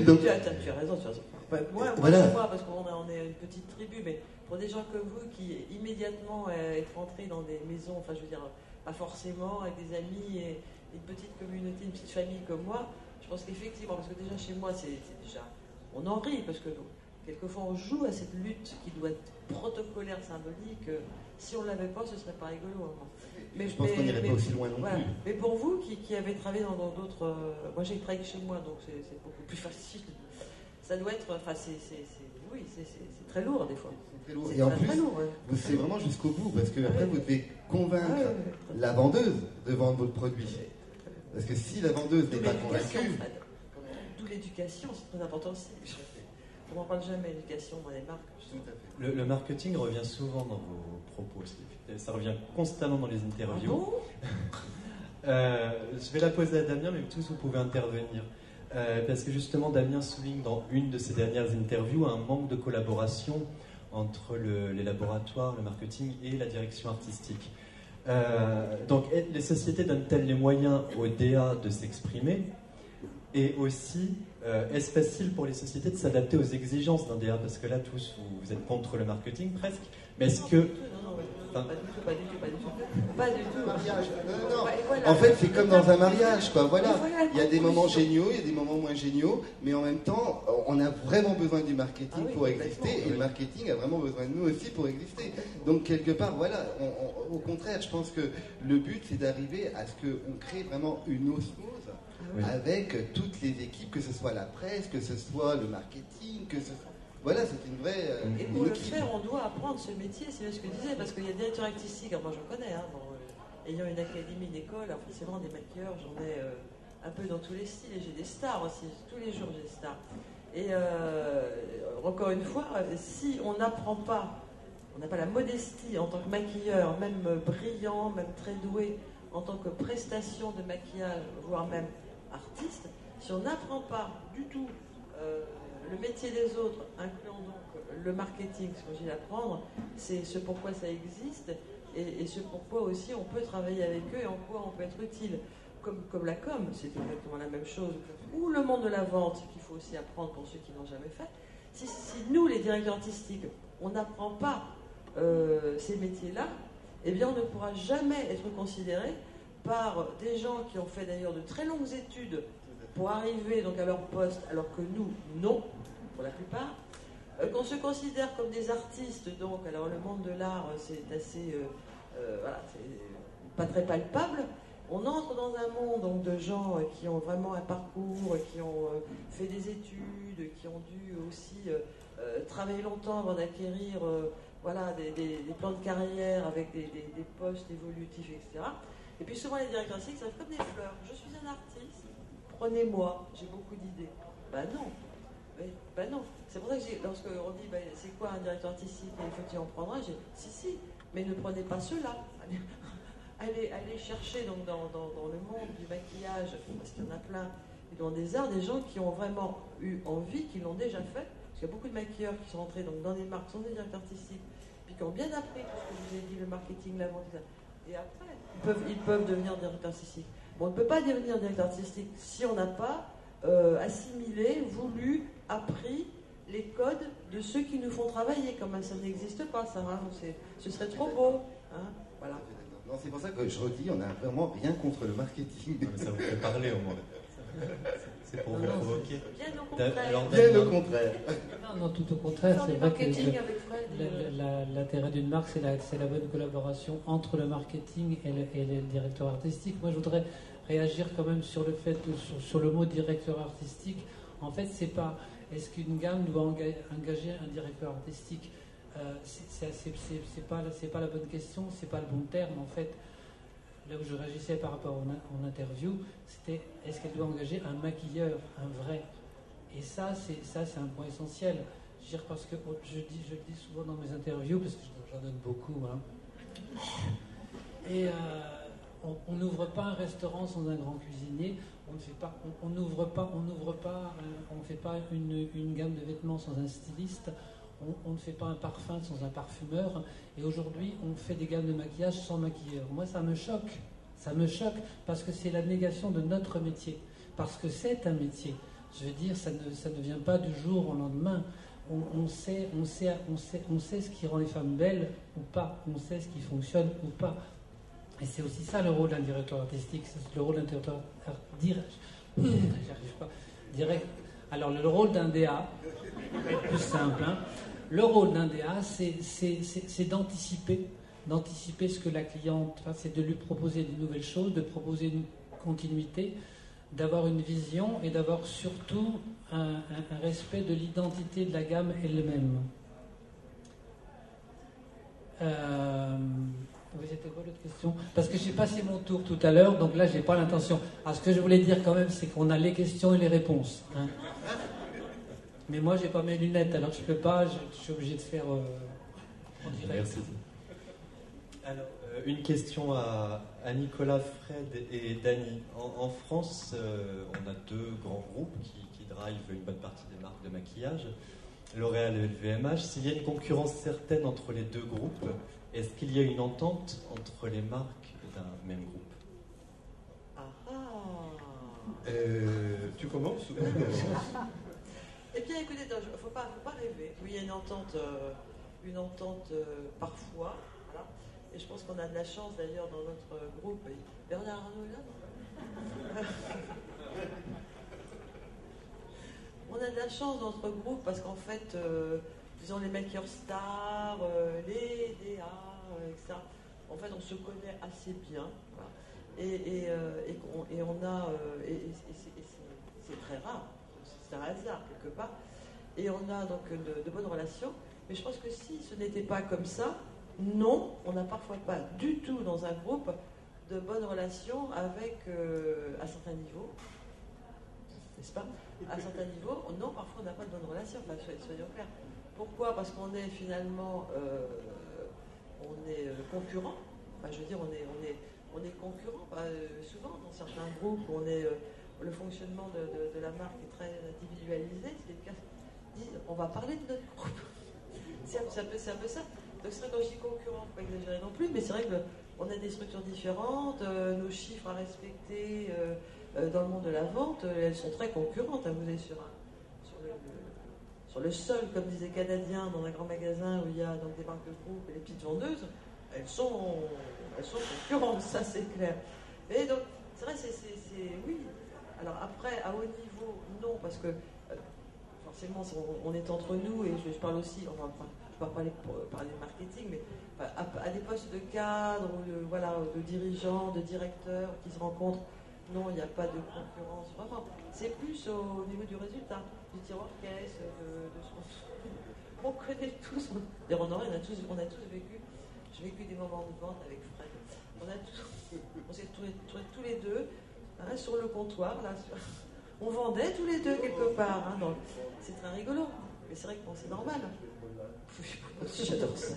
Donc, tu as raison. Moi, parce qu'on est une petite tribu, mais pour des gens comme vous qui immédiatement êtes rentrés dans des maisons, enfin je veux dire, pas forcément, avec des amis et une petite communauté, une petite famille comme moi, je pense qu'effectivement, parce que déjà chez moi, c'est déjà... On en rit, parce que quelquefois on joue à cette lutte qui doit être protocolaire, symbolique. Si on ne l'avait pas, ce ne serait pas rigolo. Mais je pense qu'on n'irait pas aussi loin non plus. Mais pour vous qui avez travaillé dans d'autres... moi j'ai travaillé chez moi, donc c'est beaucoup plus facile. Ça doit être... Enfin, c'est très lourd des fois. C'est très lourd. Et en plus, c'est vraiment jusqu'au bout, parce que après vous devez convaincre la vendeuse de vendre votre produit. Parce que si la vendeuse n'est pas convaincue... D'où l'éducation, c'est très important aussi. On n'en parle jamais, l'éducation dans les marques. Le marketing revient souvent dans vos propos. Ça revient constamment dans les interviews. Je vais la poser à Damien, mais tous vous pouvez intervenir. Parce que justement, Damien souligne dans une de ses dernières interviews un manque de collaboration entre les laboratoires, le marketing et la direction artistique. Donc, les sociétés donnent-elles les moyens aux DA de s'exprimer? Et aussi, est-ce facile pour les sociétés de s'adapter aux exigences d'un DA? Parce que là, tous, vous êtes contre le marketing, presque. Mais est-ce que... Pas du tout. En fait, c'est comme dans un mariage, quoi. Voilà. Il y a des moments géniaux, il y a des moments moins géniaux, mais en même temps, on a vraiment besoin du marketing pour exister, et le marketing a vraiment besoin de nous aussi pour exister. Donc, quelque part, voilà, au contraire, je pense que le but, c'est d'arriver à ce qu'on crée vraiment une osmose avec toutes les équipes, que ce soit la presse, que ce soit le marketing, que ce soit... Voilà, c'est une vraie... et pour le faire, on doit apprendre ce métier, c'est ce que je disais, parce qu'il y a des directeurs artistiques, moi j'en connais, ayant une académie, une école, forcément des maquilleurs, j'en ai un peu dans tous les styles, et j'ai des stars aussi, tous les jours j'ai des stars. Et encore une fois, si on n'apprend pas, on n'a pas la modestie en tant que maquilleur, même brillant, même très doué, en tant que prestation de maquillage, voire même artiste, si on n'apprend pas du tout le métier des autres, incluant donc le marketing, ce que j'ai à apprendre, c'est ce pourquoi ça existe et ce pourquoi aussi on peut travailler avec eux et en quoi on peut être utile. comme la com, c'est exactement la même chose, ou le monde de la vente, qu'il faut aussi apprendre pour ceux qui n'ont jamais fait. Si nous, les directeurs artistiques, on n'apprend pas ces métiers-là, eh bien on ne pourra jamais être considéré par des gens qui ont fait d'ailleurs de très longues études pour arriver donc à leur poste, alors que nous, non, pour la plupart. Qu'on se considère comme des artistes, donc, alors le monde de l'art, c'est assez, voilà, c'est pas très palpable. On entre dans un monde donc, de gens qui ont vraiment un parcours, qui ont fait des études, qui ont dû aussi travailler longtemps avant d'acquérir voilà, des plans de carrière avec des postes évolutifs, etc. Et puis souvent les directeurs artistiques, ça fait comme des fleurs. Je suis un artiste, prenez-moi, j'ai beaucoup d'idées. Ben non. Oui, ben non. C'est pour ça que lorsque on dit ben, c'est quoi un directeur artistique et faut-il en prendre un, j'ai si, mais ne prenez pas ceux-là. Allez chercher donc dans le monde du maquillage, parce qu'il y en a plein, et dans des arts, des gens qui ont vraiment eu envie, qui l'ont déjà fait. Parce qu'il y a beaucoup de maquilleurs qui sont entrés donc, dans des marques, sont des directeurs artistiques, puis qui ont bien appris tout ce que je vous ai dit, le marketing, la vente, etc. Et après, ils peuvent devenir directeur artistique. Bon, on ne peut pas devenir directeur artistique si on n'a pas assimilé, voulu, appris les codes de ceux qui nous font travailler. Comme ça n'existe pas, ça. Hein, ce serait trop beau. Hein, voilà. Non, c'est pour ça que je redis, on n'a vraiment rien contre le marketing. Non, mais ça vous fait parler au moins. C'est pour vous provoquer. Bien au contraire. Bien au contraire. Non, tout au contraire. C'est vrai que l'intérêt d'une marque, c'est la bonne collaboration entre le marketing et le directeur artistique. Moi, je voudrais réagir quand même sur le fait, sur le mot directeur artistique. En fait, c'est pas est-ce qu'une gamme doit engager un directeur artistique. C'est pas la bonne question, c'est pas le bon terme en fait. Là où je réagissais par rapport en interview, c'était est-ce qu'elle doit engager un maquilleur, un vrai. Et ça c'est un point essentiel. Je veux dire, parce que je le dis souvent dans mes interviews, parce que j'en donne beaucoup. Hein. Et on n'ouvre pas un restaurant sans un grand cuisinier. On n'ouvre pas une gamme de vêtements sans un styliste. On ne fait pas un parfum sans un parfumeur. Et aujourd'hui, on fait des gammes de maquillage sans maquilleur. Moi, ça me choque. Ça me choque parce que c'est la négation de notre métier. Parce que c'est un métier. Je veux dire, ça ne vient pas du jour au lendemain. On sait ce qui rend les femmes belles ou pas. On sait ce qui fonctionne ou pas. Et c'est aussi ça le rôle d'un directeur artistique. C'est le rôle d'un directeur direct. Alors, le rôle d'un DA, c'est plus simple. Hein. Le rôle d'un DA, c'est d'anticiper ce que la cliente, c'est de lui proposer de nouvelles choses, de proposer une continuité, d'avoir une vision et d'avoir surtout un respect de l'identité de la gamme elle-même. C'était quoi l'autre question? Parce que j'ai passé mon tour tout à l'heure, donc là j'ai pas l'intention. Alors ce que je voulais dire quand même, c'est qu'on a les questions et les réponses. Hein. Mais moi j'ai pas mes lunettes, alors je peux pas, je suis obligé de faire en direct. Merci. Alors, une question à Nicolas, Fred et Dany. En France, on a deux grands groupes qui drivent une bonne partie des marques de maquillage, L'Oréal et LVMH. S'il y a une concurrence certaine entre les deux groupes, est-ce qu'il y a une entente entre les marques d'un même groupe? Tu commences ou Eh bien, écoutez, il ne faut pas rêver. Oui, il y a une entente parfois. Voilà. Et je pense qu'on a de la chance d'ailleurs dans notre groupe. Bernard Arnault est là, non? On a de la chance dans notre groupe parce qu'en fait, disons les makers stars, les DA, etc. En fait, on se connaît assez bien. Voilà. Et on a. C'est très rare. C'est un hasard quelque part. Et on a donc de bonnes relations. Mais je pense que si ce n'était pas comme ça, non, on n'a parfois pas du tout dans un groupe de bonnes relations avec, à certains niveaux, n'est-ce pas? À certains niveaux, non, parfois on n'a pas de bonnes relations, enfin, soyons clairs. Pourquoi? Parce qu'on est finalement concurrents. Enfin, je veux dire, on est concurrents. Souvent, dans certains groupes, le fonctionnement de la marque est très individualisé. On va parler de notre groupe. C'est un peu ça. Donc c'est vrai, quand je dis concurrent, il ne faut pas exagérer non plus, mais c'est vrai que on a des structures différentes, nos chiffres à respecter dans le monde de la vente, elles sont très concurrentes. Hein. Vous êtes sur le sol, comme disait Canadien, dans un grand magasin où il y a donc des marques de groupe et les petites vendeuses, elles sont concurrentes, ça c'est clair. Et donc, c'est vrai, oui. Alors après, à haut niveau, non, parce que forcément, on est entre nous, et je parle aussi, je ne vais pas parler de marketing, mais à des postes de cadre, ou de dirigeants, de directeurs qui se rencontrent, non, il n'y a pas de concurrence, vraiment. C'est plus au niveau du résultat, du tiroir caisse, de ce qu'on... On connaît tous, d'ailleurs on a tous vécu, j'ai vécu des moments de vente avec Fred, on s'est trouvés tous les deux, hein, sur le comptoir, là, on vendait tous les deux quelque part, hein, c'est très rigolo, mais c'est vrai que c'est normal. J'adore ça.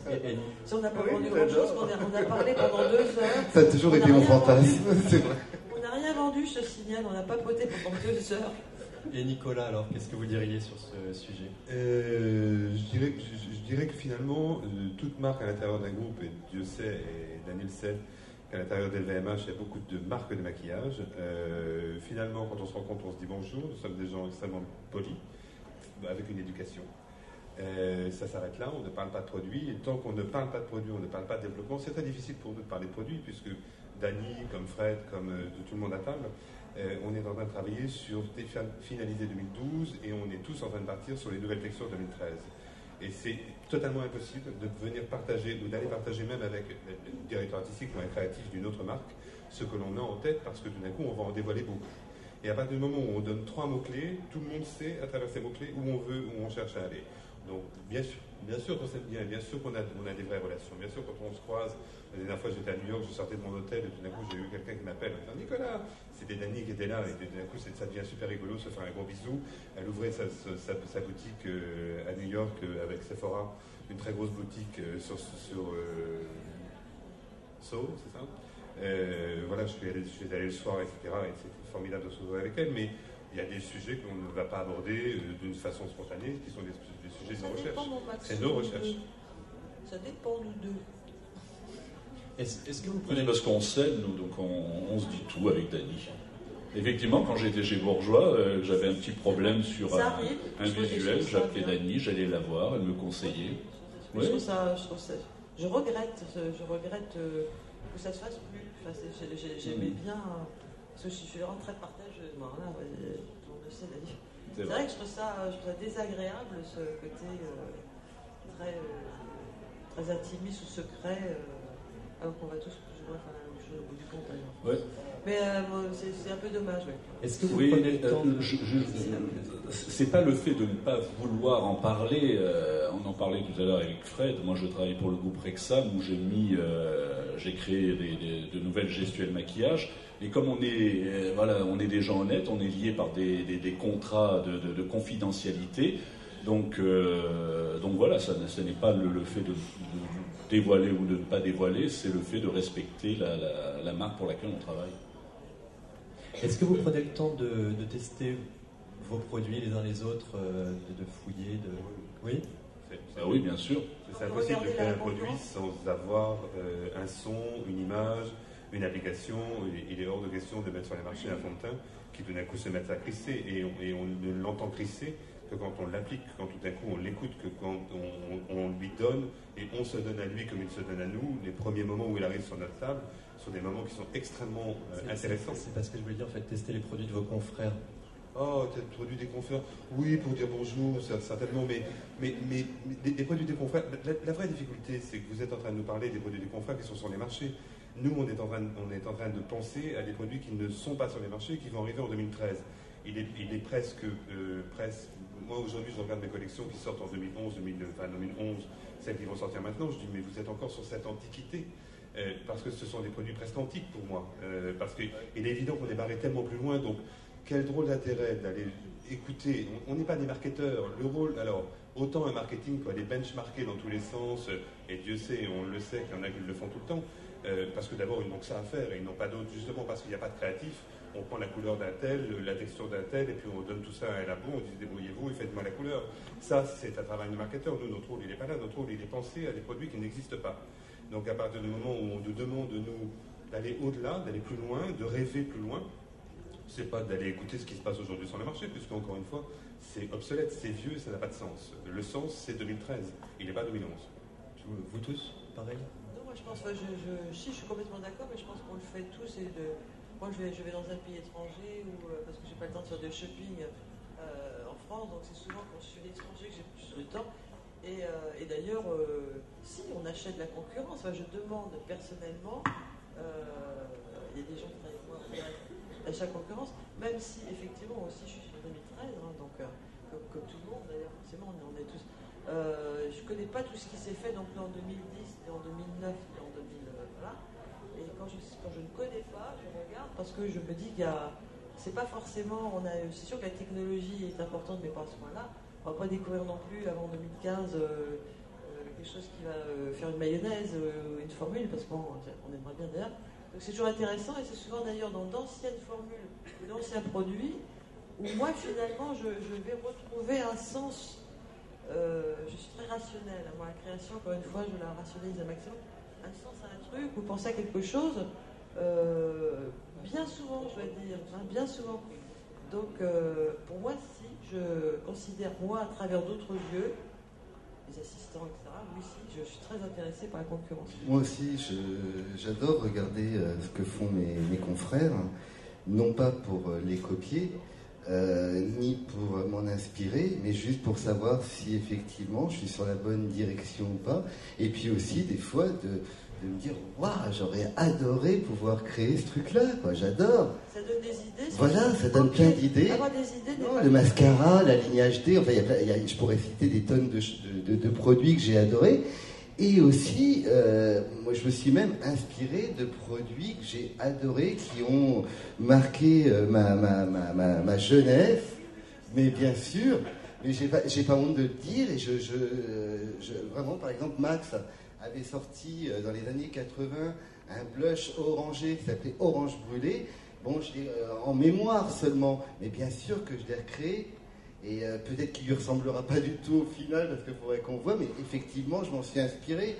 Si on n'a pas vendu grand-chose, on a parlé pendant 2 heures. Ça a toujours été mon fantasme, c'est vrai. On n'a rien vendu, je te signale, on n'a pas poté pendant 2 heures. Et Nicolas, alors, qu'est-ce que vous diriez sur ce sujet? Je dirais que finalement, toute marque à l'intérieur d'un groupe, et Dieu sait, et Daniel sait, qu'à l'intérieur d'LVMH, il y a beaucoup de marques de maquillage. Finalement, quand on se rencontre, on se dit bonjour, nous sommes des gens extrêmement polis, avec une éducation. Ça s'arrête là, on ne parle pas de produits, et tant qu'on ne parle pas de produits, on ne parle pas de développement, c'est très difficile pour nous de parler de produits, puisque Dany, comme Fred, comme tout le monde à table, on est en train de travailler sur finaliser 2012, et on est tous en train de partir sur les nouvelles collections 2013. Et c'est totalement impossible de venir partager, ou d'aller partager même avec le directeur artistique ou un créatif d'une autre marque, ce que l'on a en tête, parce que tout d'un coup, on va en dévoiler beaucoup. Et à partir du moment où on donne 3 mots-clés, tout le monde sait, à travers ces mots-clés, où on veut, où on cherche à aller. Donc, bien sûr qu'on s'aime bien, bien sûr qu'on a des vraies relations, bien sûr quand on se croise. La dernière fois, j'étais à New York, je sortais de mon hôtel, et tout d'un coup, j'ai eu quelqu'un qui m'appelle en disant « Nicolas !» C'était Dany qui était là, et tout d'un coup, ça devient super rigolo, se faire un gros bisou. Elle ouvrait sa boutique à New York avec Sephora, une très grosse boutique sur Soho, c'est ça. Voilà, je suis allé le soir, etc. Et c'était formidable de se retrouver avec elle, mais il y a des sujets qu'on ne va pas aborder d'une façon spontanée, qui sont des sujets de recherche. C'est nos recherches. Ça dépend, nous deux. Est-ce que vous prenez... Parce qu'on s'aime, nous, donc on se dit tout avec Dany. Effectivement, quand j'étais chez Bourgeois, j'avais un petit problème sur un visuel, j'appelais Dany, j'allais la voir, elle me conseillait. Je regrette que ça se fasse plus. Enfin, j'aimais bien, parce que je suis vraiment très partageuse. Bon, là, tout le monde le sait d'ailleurs. C'est vrai que je trouve ça désagréable, ce côté très intimiste ou secret, alors qu'on va tous plus ou moins faire la même chose au bout du compte. Ouais. Mais c'est un peu dommage. Ouais. Est-ce que vous prenez le temps c'est pas le fait de ne pas vouloir en parler. On en parlait tout à l'heure avec Fred. Moi, je travaille pour le groupe Rexam où j'ai créé de nouvelles gestuelles maquillage. Et comme on est des gens honnêtes, on est liés par des contrats de confidentialité. Donc voilà, ce n'est pas le fait de dévoiler ou de ne pas dévoiler, c'est le fait de respecter la marque pour laquelle on travaille. Est-ce que vous prenez le temps de tester vos produits les uns les autres, de fouiller, Oui. Oui, bien sûr. C'est impossible de créer un produit sans avoir un son, une image, une application. Il est hors de question de mettre sur les marchés un fond de teint qui tout d'un coup se met à crisser, et on ne l'entend crisser que quand on l'applique, quand tout d'un coup on l'écoute, que quand on lui donne, et on se donne à lui comme il se donne à nous. Les premiers moments où il arrive sur notre table sont des moments qui sont extrêmement intéressants. C'est pas ce que je voulais dire, en fait, tester les produits de vos confrères. Oh, tu as le produit des confrères. Oui, pour dire bonjour, certainement, mais les produits des confrères, la vraie difficulté, c'est que vous êtes en train de nous parler des produits des confrères qui sont sur les marchés. Nous, on est en train de penser à des produits qui ne sont pas sur les marchés, qui vont arriver en 2013. Il est presque... Moi, aujourd'hui, je regarde mes collections qui sortent en 2011, celles qui vont sortir maintenant. Je dis, mais vous êtes encore sur cette antiquité, parce que ce sont des produits presque antiques pour moi. Parce qu'il est évident qu'on est barré tellement plus loin, donc quel drôle d'intérêt d'aller écouter. On n'est pas des marketeurs. Le rôle, alors, autant un marketing peut aller benchmarker dans tous les sens, et Dieu sait, on le sait qu'il y en a qui le font tout le temps, parce que d'abord, ils n'ont que ça à faire, et ils n'ont pas d'autre, justement parce qu'il n'y a pas de créatif. On prend la couleur d'un tel, la texture d'un tel, et puis on donne tout ça à un labo, on dit débrouillez-vous et faites-moi la couleur. Ça, c'est un travail de marketeur. Nous, notre rôle, il n'est pas là. Notre rôle, il est pensé à des produits qui n'existent pas. Donc à partir du moment où on nous demande de nous d'aller au-delà, d'aller plus loin, de rêver plus loin, c'est pas d'aller écouter ce qui se passe aujourd'hui sur le marché, puisque encore une fois, c'est obsolète, c'est vieux, ça n'a pas de sens. Le sens, c'est 2013, il n'est pas 2011. Vous tous, pareil? Non, moi je pense, je suis complètement d'accord, mais je pense qu'on le fait tous. Moi je vais dans un pays étranger, parce que j'ai pas le temps de faire de shopping en France, donc c'est souvent quand je suis à l'étranger que j'ai plus de temps. Et d'ailleurs, si on achète de la concurrence, je demande personnellement, il y a des gens qui travaillent avec moi à chaque concurrence, même si effectivement moi aussi je suis sur 2013, donc comme tout le monde d'ailleurs, forcément on est tous. Je ne connais pas tout ce qui s'est fait donc en 2010, en 2009, en 2000, voilà. Et quand je ne connais pas, je regarde parce que je me dis qu'il y a, c'est pas forcément, c'est sûr que la technologie est importante, mais pas à ce point-là. On ne va pas découvrir non plus avant 2015 quelque chose qui va faire une mayonnaise, une formule, parce qu'on aimerait bien d'ailleurs. Donc c'est toujours intéressant et c'est souvent d'ailleurs dans d'anciennes formules ou d'anciens produits où moi finalement je vais retrouver un sens. Je suis très rationnelle. Moi la création, encore une fois, je la rationalise un maximum. Un sens à un truc ou penser à quelque chose, bien souvent je dois dire, bien souvent. Donc pour moi, si je considère moi à travers d'autres yeux, les assistants, etc., oui, si, je suis très intéressée par la concurrence. Moi aussi, j'adore regarder ce que font mes confrères, non pas pour les copier, ni pour m'en inspirer, mais juste pour savoir si effectivement je suis sur la bonne direction ou pas. Et puis aussi, des fois, de me dire, waouh, j'aurais adoré pouvoir créer ce truc-là, quoi, j'adore. Ça donne des idées. Voilà, ça donne plein d'idées. Avoir des idées. Non, le mascara, la ligne HD, enfin, je pourrais citer des tonnes de produits que j'ai adorés. Et aussi, moi, je me suis même inspiré de produits que j'ai adorés, qui ont marqué ma jeunesse. Mais bien sûr, mais j'ai pas honte de le dire. Et vraiment, par exemple, Max avait sorti dans les années 80 un blush orangé qui s'appelait Orange Brûlé. Bon, je l'ai en mémoire seulement, mais bien sûr que je l'ai recréé. Et peut-être qu'il ne lui ressemblera pas du tout au final, parce qu'il faudrait qu'on voit, mais effectivement, je m'en suis inspiré.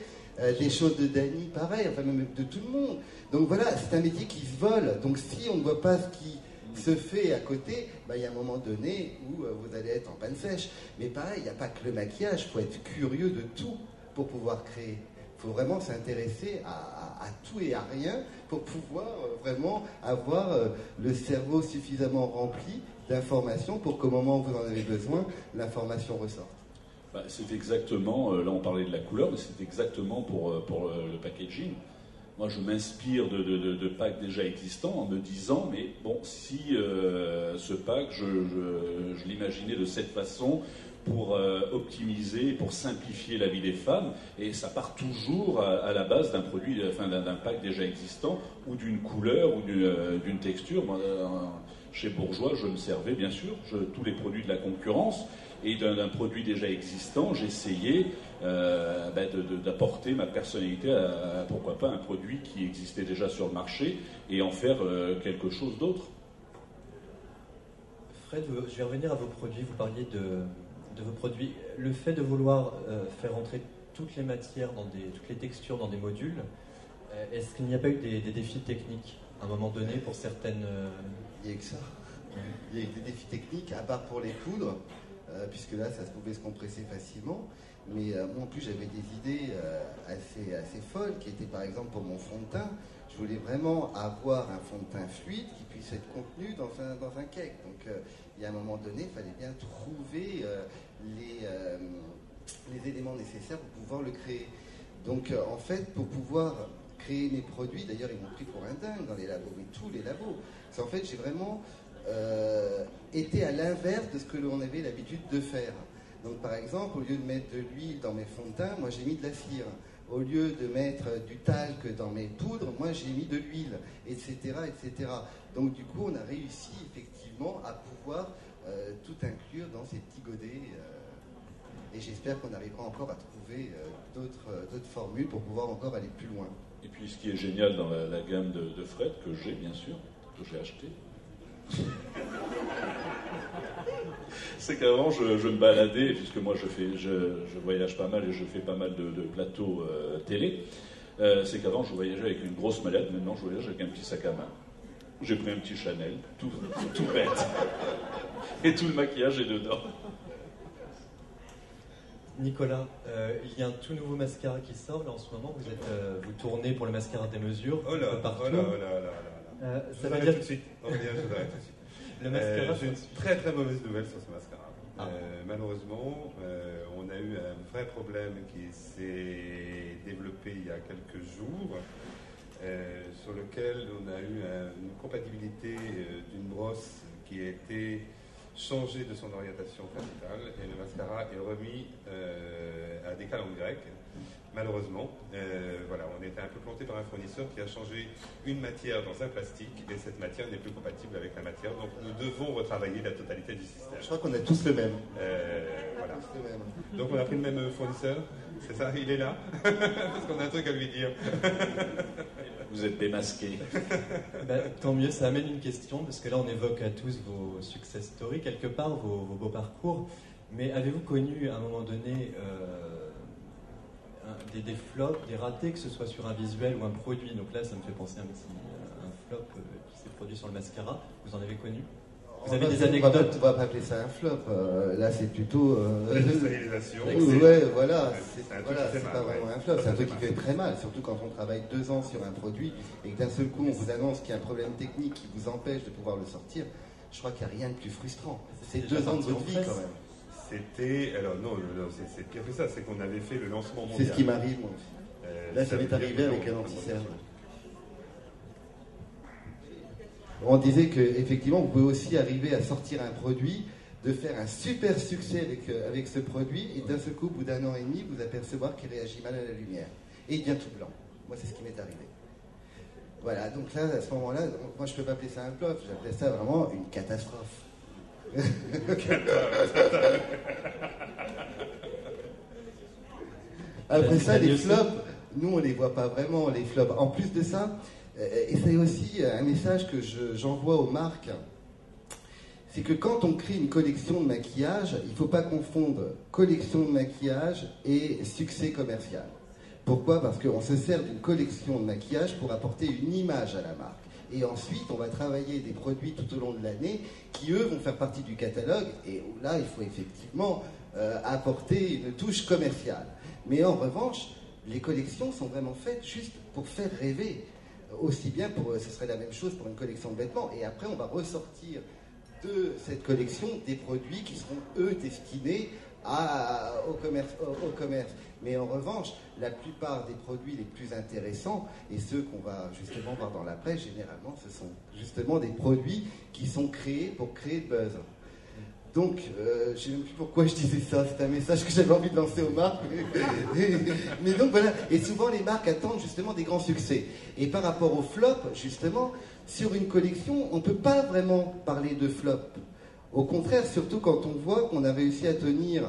Des choses de Dany, pareil, enfin même de tout le monde. Donc voilà, c'est un métier qui se vole. Donc si on ne voit pas ce qui se fait à côté, il y a un moment donné où vous allez être en panne sèche. Mais pareil, il n'y a pas que le maquillage, il faut être curieux de tout pour pouvoir créer. Il faut vraiment s'intéresser à tout et à rien pour pouvoir vraiment avoir le cerveau suffisamment rempli d'informations pour qu'au moment où vous en avez besoin, l'information ressorte. C'est exactement, là on parlait de la couleur, mais c'est exactement pour le packaging. Moi je m'inspire de packs déjà existants en me disant, mais bon, si ce pack, je l'imaginais de cette façon, pour optimiser, pour simplifier la vie des femmes, et ça part toujours à la base d'un produit, enfin d'un pack déjà existant, ou d'une couleur, ou d'une texture. Moi, chez Bourjois, je me servais bien sûr tous les produits de la concurrence, et d'un produit déjà existant, j'essayais d'apporter ma personnalité à, pourquoi pas, un produit qui existait déjà sur le marché, et en faire quelque chose d'autre. Fred, je vais revenir à vos produits. Vous parliez de vos produits. Le fait de vouloir faire entrer toutes les matières, toutes les textures dans des modules, est-ce qu'il n'y a pas eu des défis techniques à un moment donné pour certaines... Il n'y a que ça. Il y a eu des défis techniques, à part pour les poudres, puisque là, ça pouvait se compresser facilement. Mais moi, en plus, j'avais des idées assez folles, qui étaient par exemple pour mon fond de teint. Je voulais vraiment avoir un fond de teint fluide qui puisse être contenu dans un cake. Donc, il y a un moment donné, il fallait bien trouver les éléments nécessaires pour pouvoir le créer. Donc, en fait, pour pouvoir créer mes produits, d'ailleurs, ils m'ont pris pour un dingue dans les labos, mais tous les labos. Parce qu'en fait, j'ai vraiment été à l'inverse de ce que l'on avait l'habitude de faire. Donc, par exemple, au lieu de mettre de l'huile dans mes fonds de teint, moi, j'ai mis de la cire. Au lieu de mettre du talc dans mes poudres, moi j'ai mis de l'huile, etc., etc. Donc du coup, on a réussi effectivement à pouvoir tout inclure dans ces petits godets. Et j'espère qu'on arrivera encore à trouver d'autres formules pour pouvoir encore aller plus loin. Et puis ce qui est génial dans la gamme de Fred, que j'ai bien sûr, que j'ai acheté, c'est qu'avant je me baladais, puisque moi je voyage pas mal et je fais pas mal de plateaux télé, c'est qu'avant je voyageais avec une grosse mallette, maintenant je voyage avec un petit sac à main. J'ai pris un petit Chanel, tout bête. Et tout le maquillage est dedans. Nicolas, il y a un tout nouveau mascara qui sort là en ce moment. Vous tournez pour le mascara des mesures. Oh là, partout. oh là, oh là, oh là, oh là. Ça veut dire tout de suite. Je vous arrête tout de suite. le mascara. J'ai une très très mauvaise nouvelle sur ce mascara. Ah. Malheureusement, on a eu un vrai problème qui s'est développé il y a quelques jours, sur lequel on a eu une compatibilité d'une brosse qui a été changée de son orientation principale et le mascara est remis à des calendes grecques. Malheureusement, voilà, on était un peu planté par un fournisseur qui a changé une matière dans un plastique et cette matière n'est plus compatible avec la matière, donc nous devons retravailler la totalité du système. Je crois qu'on a tous le même. Voilà. Tous le même. Donc on a pris le même fournisseur, c'est ça? Il est là? Parce qu'on a un truc à lui dire. Vous êtes démasqué. Tant mieux, ça amène une question, parce que là on évoque à tous vos success stories, quelque part vos beaux parcours, mais avez-vous connu à un moment donné des flops, des ratés, que ce soit sur un visuel ou un produit? Donc là ça me fait penser à un flop qui s'est produit sur le mascara, vous en avez connu? Vous avez des anecdotes? On va pas appeler ça un flop, là c'est plutôt... L'industrialisation. Ouais, voilà, C'est un truc voilà, qui fait c'est mal, pas ouais. vraiment un flop, c'est un truc qui fait très mal, surtout quand on travaille 2 ans sur un produit et que d'un seul coup on vous annonce qu'il y a un problème technique qui vous empêche de pouvoir le sortir. Je crois qu'il n'y a rien de plus frustrant. C'est 2 ans de votre vie quand même. C'était... Alors non, c'est pire que ça, c'est qu'on avait fait le lancement mondial. C'est ce qui m'arrive moi aussi. Là ça m'est arrivé avec un anti-cerne. On disait qu'effectivement, vous pouvez aussi arriver à sortir un produit, de faire un super succès avec ce produit, et d'un seul coup, au bout d'1 an et demi, vous apercevoir qu'il réagit mal à la lumière. Et il devient tout blanc. Moi, c'est ce qui m'est arrivé. Voilà, donc là, à ce moment-là, moi, je ne peux pas appeler ça un flop, j'appelais ça vraiment une catastrophe. Après ça, les flops, nous, on ne les voit pas vraiment, les flops. En plus de ça, et c'est aussi un message que j'envoie aux marques, c'est que quand on crée une collection de maquillage, il ne faut pas confondre collection de maquillage et succès commercial. Pourquoi? Parce qu'on se sert d'une collection de maquillage pour apporter une image à la marque. Et ensuite, on va travailler des produits tout au long de l'année qui, eux, vont faire partie du catalogue et où là, il faut effectivement apporter une touche commerciale. Mais en revanche, les collections sont vraiment faites juste pour faire rêver. Aussi bien, ce serait la même chose pour une collection de vêtements. Et après, on va ressortir de cette collection des produits qui seront, eux, destinés au commerce. Mais en revanche, la plupart des produits les plus intéressants, et ceux qu'on va justement voir dans la presse, généralement, ce sont justement des produits qui sont créés pour créer de buzz. Donc, je ne sais même plus pourquoi je disais ça, c'est un message que j'avais envie de lancer aux marques. Mais donc voilà, et souvent les marques attendent justement des grands succès. Et par rapport au flop, justement, sur une collection, on ne peut pas vraiment parler de flop. Au contraire, surtout quand on voit qu'on a réussi à tenir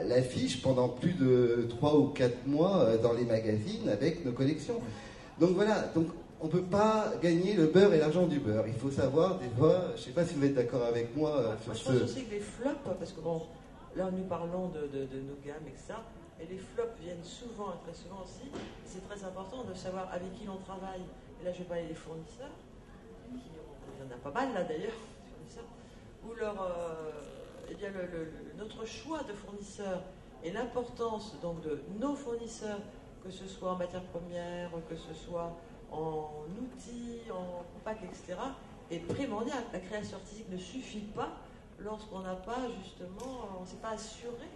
l'affiche pendant plus de 3 ou 4 mois dans les magazines avec nos collections. Donc voilà, on ne peut pas gagner le beurre et l'argent du beurre. Il faut savoir, des fois, je ne sais pas si vous êtes d'accord avec moi sur je pense aussi que les flops, parce que bon, là nous parlons de nos gammes, etc. Et les flops viennent souvent, très souvent aussi. C'est très important de savoir avec qui l'on travaille. Et là, je vais parler des fournisseurs. Il y en a pas mal là d'ailleurs, fournisseurs. Où eh bien, notre choix de fournisseurs et l'importance donc de nos fournisseurs, que ce soit en matières premières, que ce soit en outils, en compact, etc., est primordial. La création artistique ne suffit pas lorsqu'on n'a pas justement, on ne s'est pas assuré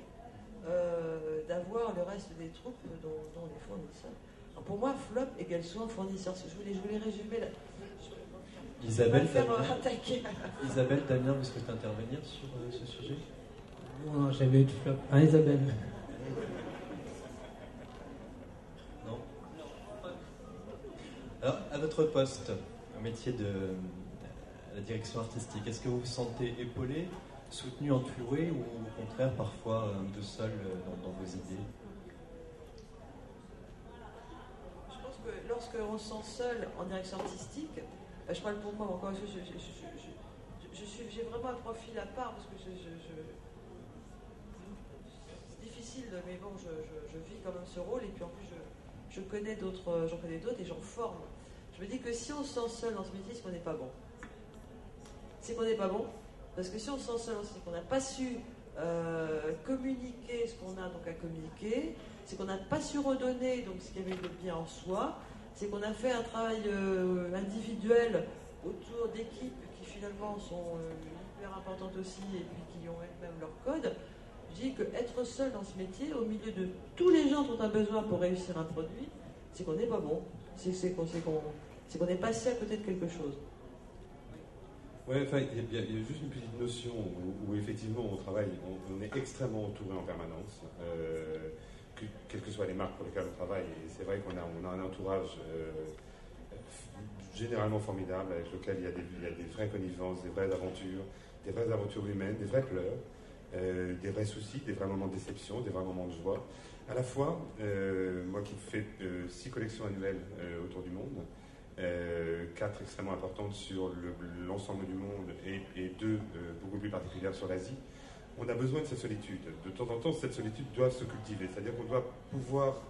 d'avoir le reste des troupes dont les fournisseurs. Alors pour moi, flop égale souvent fournisseur. Je voulais résumer là. Isabelle, Damien, vous souhaitez intervenir sur ce sujet? Non, j'avais eu de flop. Isabelle. Non. Alors, à votre poste, au métier de la direction artistique, est-ce que vous vous sentez épaulé, soutenu, entouré, ou au contraire parfois un peu seul dans vos idées? Je pense que lorsqu'on se sent seul en direction artistique, je parle pour moi encore, j'ai vraiment un profil à part parce que c'est difficile, mais bon, je vis quand même ce rôle et puis en plus je j'en connais d'autres et j'en forme. Je me dis que si on se sent seul dans ce métier, c'est qu'on n'est pas bon. C'est qu'on n'est pas bon, parce que si on se sent seul, c'est qu'on n'a pas su communiquer ce qu'on a donc à communiquer, c'est qu'on n'a pas su redonner donc ce qu'il y avait de bien en soi, c'est qu'on a fait un travail individuel autour d'équipes qui finalement sont hyper importantes aussi et puis qui ont elles-mêmes leur code. Je dis qu'être seul dans ce métier, au milieu de tous les gens dont on a besoin pour réussir un produit, c'est qu'on n'est pas bon, c'est qu'on est passé à côté de quelque chose. Ouais, enfin, il y a juste une petite notion où effectivement on travaille, on est extrêmement entouré en permanence, quelles que soient les marques pour lesquelles on travaille. Et c'est vrai qu'on a un entourage généralement formidable avec lequel il y a des vraies connivences, des vraies aventures humaines, des vrais pleurs, des vrais soucis, des vrais moments de déception, des vrais moments de joie. À la fois, moi qui fais 6 collections annuelles autour du monde, 4 extrêmement importantes sur l'ensemble du monde et 2 beaucoup plus particulières sur l'Asie, on a besoin de cette solitude. De temps en temps, cette solitude doit se cultiver. C'est-à-dire qu'on doit pouvoir...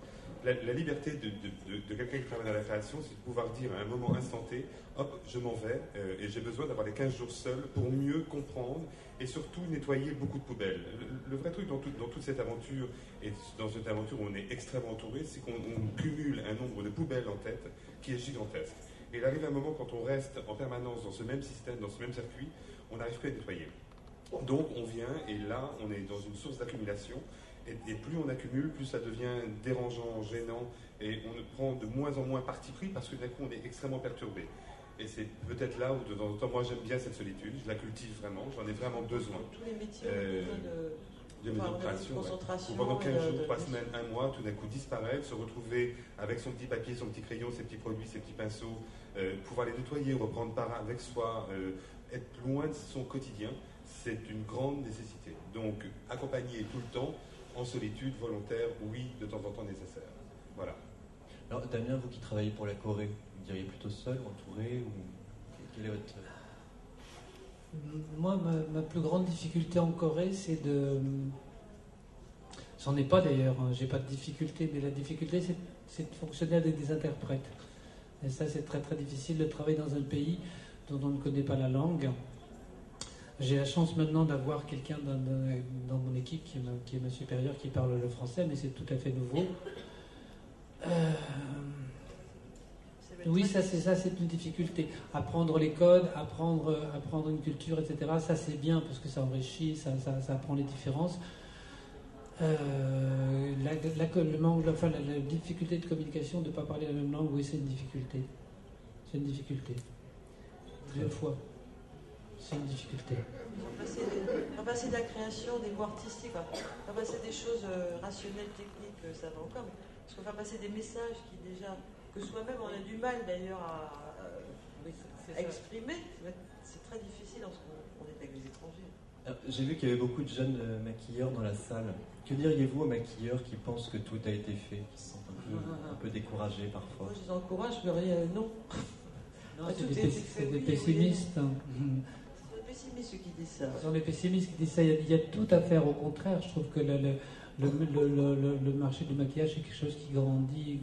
La liberté de quelqu'un qui travaille dans la création, c'est de pouvoir dire à un moment instanté, hop, je m'en vais, et j'ai besoin d'avoir les 15 jours seul pour mieux comprendre et surtout nettoyer beaucoup de poubelles. Le vrai truc dans toute cette aventure, et dans cette aventure où on est extrêmement entouré, c'est qu'on cumule un nombre de poubelles en tête qui est gigantesque. Et il arrive un moment quand on reste en permanence dans ce même système, dans ce même circuit, on n'arrive plus à nettoyer. Donc on vient, et là on est dans une source d'accumulation, et plus on accumule, plus ça devient dérangeant, gênant, et on prend de moins en moins parti pris parce que d'un coup on est extrêmement perturbé. Et c'est peut-être là où de temps en temps, moi j'aime bien cette solitude, je la cultive vraiment, j'en ai vraiment besoin. Tous les métiers ont de maison de création, concentration, ou pendant 15 jours, 3 semaines, 1 mois, tout d'un coup disparaître, se retrouver avec son petit papier, son petit crayon, ses petits produits, ses petits pinceaux, pouvoir les nettoyer, reprendre part avec soi, être loin de son quotidien, c'est une grande nécessité. Donc accompagner tout le temps, en solitude, volontaire, oui, de temps en temps nécessaire. Voilà. Alors Damien, vous qui travaillez pour la Corée, vous diriez plutôt seul, entouré, ou quel est votre... Moi, ma plus grande difficulté en Corée, c'est de... J'en ai pas d'ailleurs, hein, j'ai pas de difficulté, mais la difficulté, c'est de fonctionner avec des interprètes. Et ça, c'est très très difficile de travailler dans un pays dont on ne connaît pas la langue. J'ai la chance maintenant d'avoir quelqu'un dans mon équipe qui est ma supérieure qui parle le français, mais c'est tout à fait nouveau. Oui, c'est une difficulté. Apprendre les codes, apprendre une culture, etc. Ça c'est bien parce que ça enrichit, ça apprend les différences. La difficulté de communication, de ne pas parler la même langue, oui, c'est une difficulté. C'est une difficulté. 2 fois. C'est une difficulté. On va passer de la création des mots artistiques, on va passer des choses rationnelles, techniques, ça va encore, mais parce qu'on va passer des messages qui déjà, que soi-même on a du mal d'ailleurs à exprimer, c'est très difficile lorsqu'on est avec des étrangers. J'ai vu qu'il y avait beaucoup de jeunes maquilleurs dans la salle. Que diriez-vous aux maquilleurs qui pensent que tout a été fait, qui se sentent un peu découragés parfois? Moi je les encourage, mais non. Non, c'est des pessimistes. Ceux qui disent ça. Ce sont les pessimistes qui disent ça. Il y a tout à faire. Au contraire, je trouve que le marché du maquillage est quelque chose qui grandit.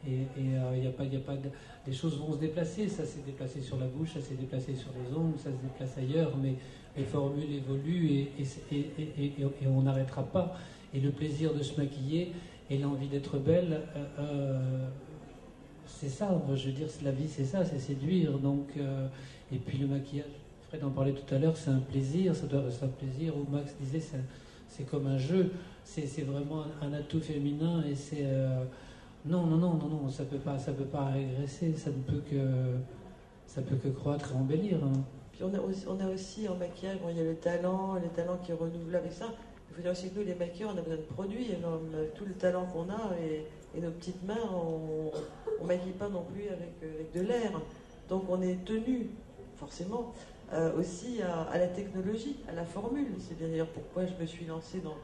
Et il y a pas les choses vont se déplacer. Ça s'est déplacé sur la bouche, ça s'est déplacé sur les ongles, ça se déplace ailleurs. Mais les formules évoluent et on n'arrêtera pas. Et le plaisir de se maquiller et l'envie d'être belle. C'est ça, je veux dire, la vie c'est ça, c'est séduire. Donc, et puis le maquillage, Fred en parlait tout à l'heure, c'est un plaisir, ça doit être un plaisir. Ou Max disait, c'est comme un jeu, c'est vraiment un atout féminin et c'est non, ça peut pas régresser, ça peut que croître et embellir. Hein. Puis on a aussi en maquillage, il y a le talent qui est renouvelable avec ça. Il faut dire aussi que nous, les maquilleurs, on a besoin de produits, et tout le talent qu'on a et nos petites mains, on ne maquille pas non plus avec de l'air. Donc on est tenu, forcément, aussi à la technologie, à la formule. C'est bien d'ailleurs pourquoi je me suis lancée dans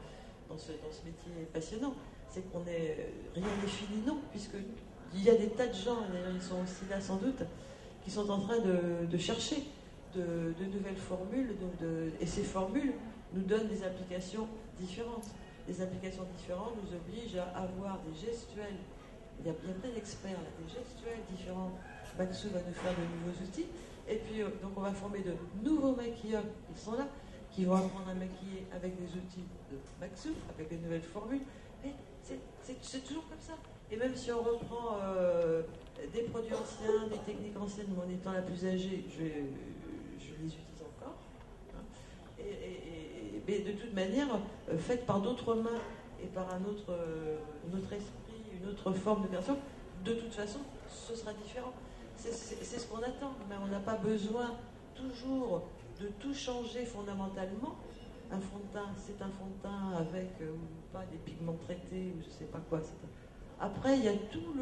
ce métier passionnant. C'est qu'on est rien n'est fini, non, puisqu'il y a des tas de gens, et d'ailleurs ils sont aussi là sans doute, qui sont en train de chercher de nouvelles formules, et ces formules nous donnent des applications différentes. des applications différentes nous obligent à avoir des gestuels. Il y a bien plein d'experts, là, des gestuels différents. Maxou va nous faire de nouveaux outils. Et puis, donc, on va former de nouveaux maquilleurs qui sont là, qui vont apprendre à maquiller avec des outils de Maxou, avec des nouvelles formules. Mais c'est toujours comme ça. Et même si on reprend des produits anciens, des techniques anciennes, mon étant la plus âgée, je les utilise encore. Hein. Mais de toute manière, faites par d'autres mains et par un autre esprit, une autre forme de personne, de toute façon, ce sera différent. C'est ce qu'on attend, mais on n'a pas besoin toujours de tout changer fondamentalement. Un fond de teint, c'est un fond de teint avec ou pas des pigments traités ou je sais pas quoi. Après, il y a tout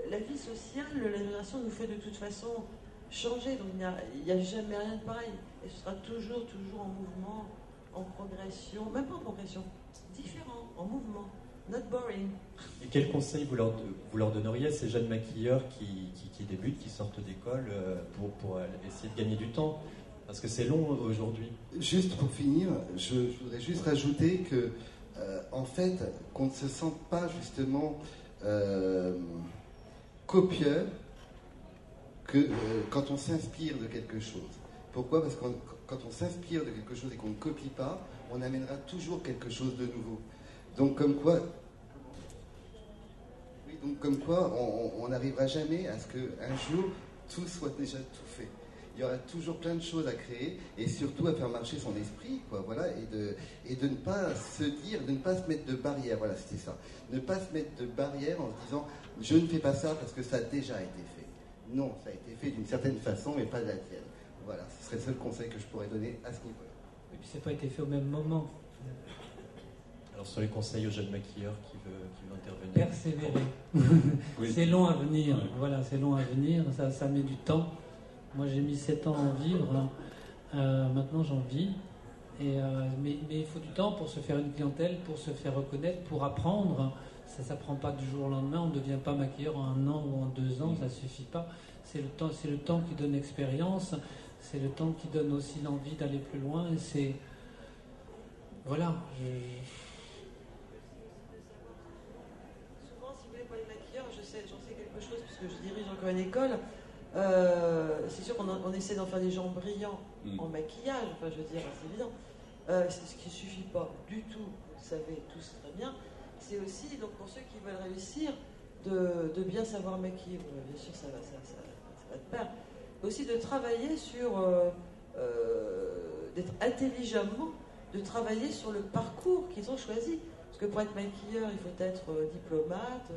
la vie sociale, la génération nous fait de toute façon changer. Donc il n'y a jamais rien de pareil. Et ce sera toujours en mouvement, en progression, même pas en progression, différent, en mouvement. Not boring. Et quel conseil vous leur donneriez à ces jeunes maquilleurs qui débutent, qui sortent d'école pour essayer de gagner du temps? Parce que c'est long aujourd'hui. Juste pour finir, je voudrais juste rajouter que, en fait, qu'on ne se sente pas justement copieur quand on s'inspire de quelque chose. Pourquoi? Parce que quand on s'inspire de quelque chose et qu'on ne copie pas, on amènera toujours quelque chose de nouveau. Donc comme quoi on n'arrivera jamais à ce qu'un jour tout soit déjà tout fait. Il y aura toujours plein de choses à créer et surtout à faire marcher son esprit, quoi, voilà, et de ne pas se dire, de ne pas se mettre de barrière, voilà, c'était ça. Ne pas se mettre de barrière en se disant je ne fais pas ça parce que ça a déjà été fait. Non, ça a été fait d'une certaine façon mais pas de la tienne. Voilà, ce serait le seul conseil que je pourrais donner à ce niveau-là. Et puis ça n'a pas été fait au même moment. Alors sur les conseils aux jeunes maquilleurs qui veulent intervenir. Persévérer. Oui. C'est long à venir. Ouais. Voilà, c'est long à venir. Ça met du temps. Moi, j'ai mis 7 ans à en vivre. Maintenant, j'en vis. Mais il faut du temps pour se faire une clientèle, pour se faire reconnaître, pour apprendre. Ça ne s'apprend pas du jour au lendemain. On ne devient pas maquilleur en 1 an ou en 2 ans. Ça ne suffit pas. C'est le temps qui donne l'expérience. C'est le temps qui donne aussi l'envie d'aller plus loin. Et c'est... Voilà. Souvent, si vous voulez, pour les maquilleurs, j'en sais quelque chose puisque je dirige encore une école. C'est sûr qu'on essaie d'en faire des gens brillants en maquillage, enfin je veux dire, c'est évident. Ce qui ne suffit pas du tout, vous le savez tous très bien, c'est aussi, donc pour ceux qui veulent réussir, de bien savoir maquiller. Bien sûr, ça va de pair. Aussi de travailler sur, d'être intelligemment, de travailler sur le parcours qu'ils ont choisi. Parce que pour être maquilleur, il faut être diplomate,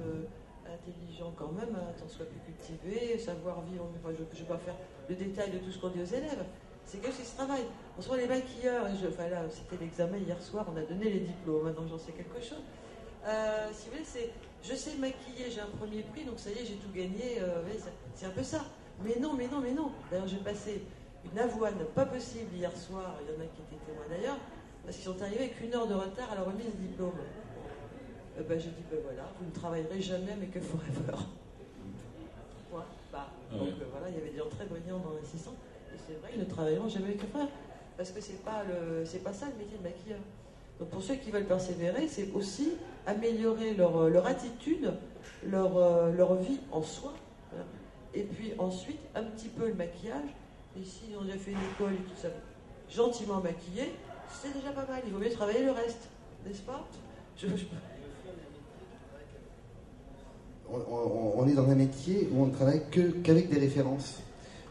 intelligent quand même, tant soit plus cultivé, savoir vivre. Enfin, je ne vais pas faire le détail de tout ce qu'on dit aux élèves. C'est quelque chose qui se travaille. En soit les maquilleurs, enfin là, c'était l'examen hier soir, on a donné les diplômes, maintenant j'en sais quelque chose. Si vous voulez, je sais maquiller, j'ai un premier prix, donc ça y est, j'ai tout gagné. C'est un peu ça. Mais non. D'ailleurs, j'ai passé une avoine pas possible hier soir, il y en a qui étaient témoins d'ailleurs, parce qu'ils sont arrivés avec 1 heure de retard à la remise des diplômes. J'ai dit, voilà, vous ne travaillerez jamais avec Forever. Ouais, donc voilà, il y avait des gens très brillants dans l'assistant, et c'est vrai, ils ne travailleront jamais avec Forever, parce que c'est pas ça le métier de maquilleur. Donc pour ceux qui veulent persévérer, c'est aussi améliorer leur attitude, leur vie en soi, voilà. Et puis ensuite, un petit peu le maquillage, et si on a fait une école et tout ça, gentiment maquillé, c'est déjà pas mal, il vaut mieux travailler le reste, n'est-ce pas? On est dans un métier où on ne travaille qu'avec des références.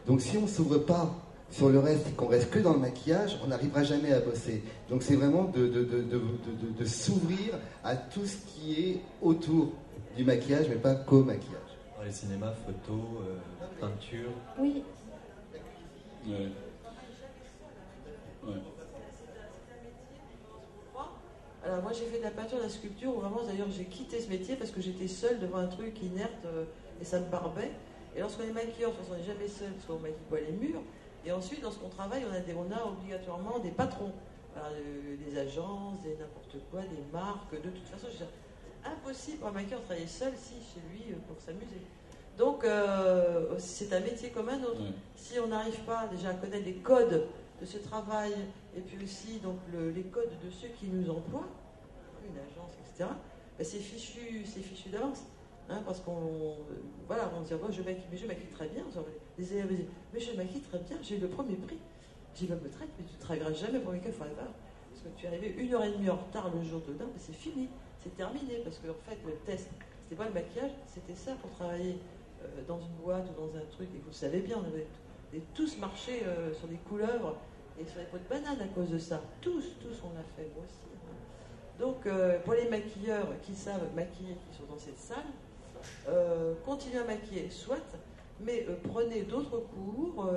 Donc si on ne s'ouvre pas sur le reste et qu'on reste que dans le maquillage, on n'arrivera jamais à bosser. Donc c'est vraiment de s'ouvrir à tout ce qui est autour du maquillage, mais pas qu'au maquillage. Dans les cinémas, photos, peinture. Oui. Ouais. Alors moi j'ai fait de la peinture, de la sculpture, où vraiment d'ailleurs j'ai quitté ce métier parce que j'étais seule devant un truc inerte et ça me barbait. Et lorsqu'on est maquilleur, on n'est jamais seul parce qu'on maquille pas les murs. Et ensuite, lorsqu'on travaille, on a obligatoirement des patrons. Alors, des agences, n'importe quoi, des marques. De toute façon, c'est impossible pour un maquilleur de travailler seul chez lui pour s'amuser. Donc c'est un métier comme un autre. Si on n'arrive pas déjà à connaître les codes de ce travail et puis aussi donc les codes de ceux qui nous emploient, une agence, etc., ben c'est fichu d'avance. Hein, parce qu'on voilà, on dit, oh, je maquille très bien. Les élèves disent, mais je maquille très bien, j'ai eu le premier prix. J'ai dit, me traite, mais tu ne travailleras jamais pour Make Up Forever. Parce que tu es arrivé 1h30 en retard le jour dedans, mais c'est fini, c'est terminé. Parce qu'en fait, le test, c'était pas le maquillage, c'était ça pour travailler dans une boîte ou dans un truc. Et vous le savez bien, on avait tous marché sur des couleuvres et sur les pots de banane à cause de ça. Tous, on l'a fait, moi aussi. Hein. Donc, pour les maquilleurs qui savent maquiller, qui sont dans cette salle, continuez à maquiller, soit, mais prenez d'autres cours,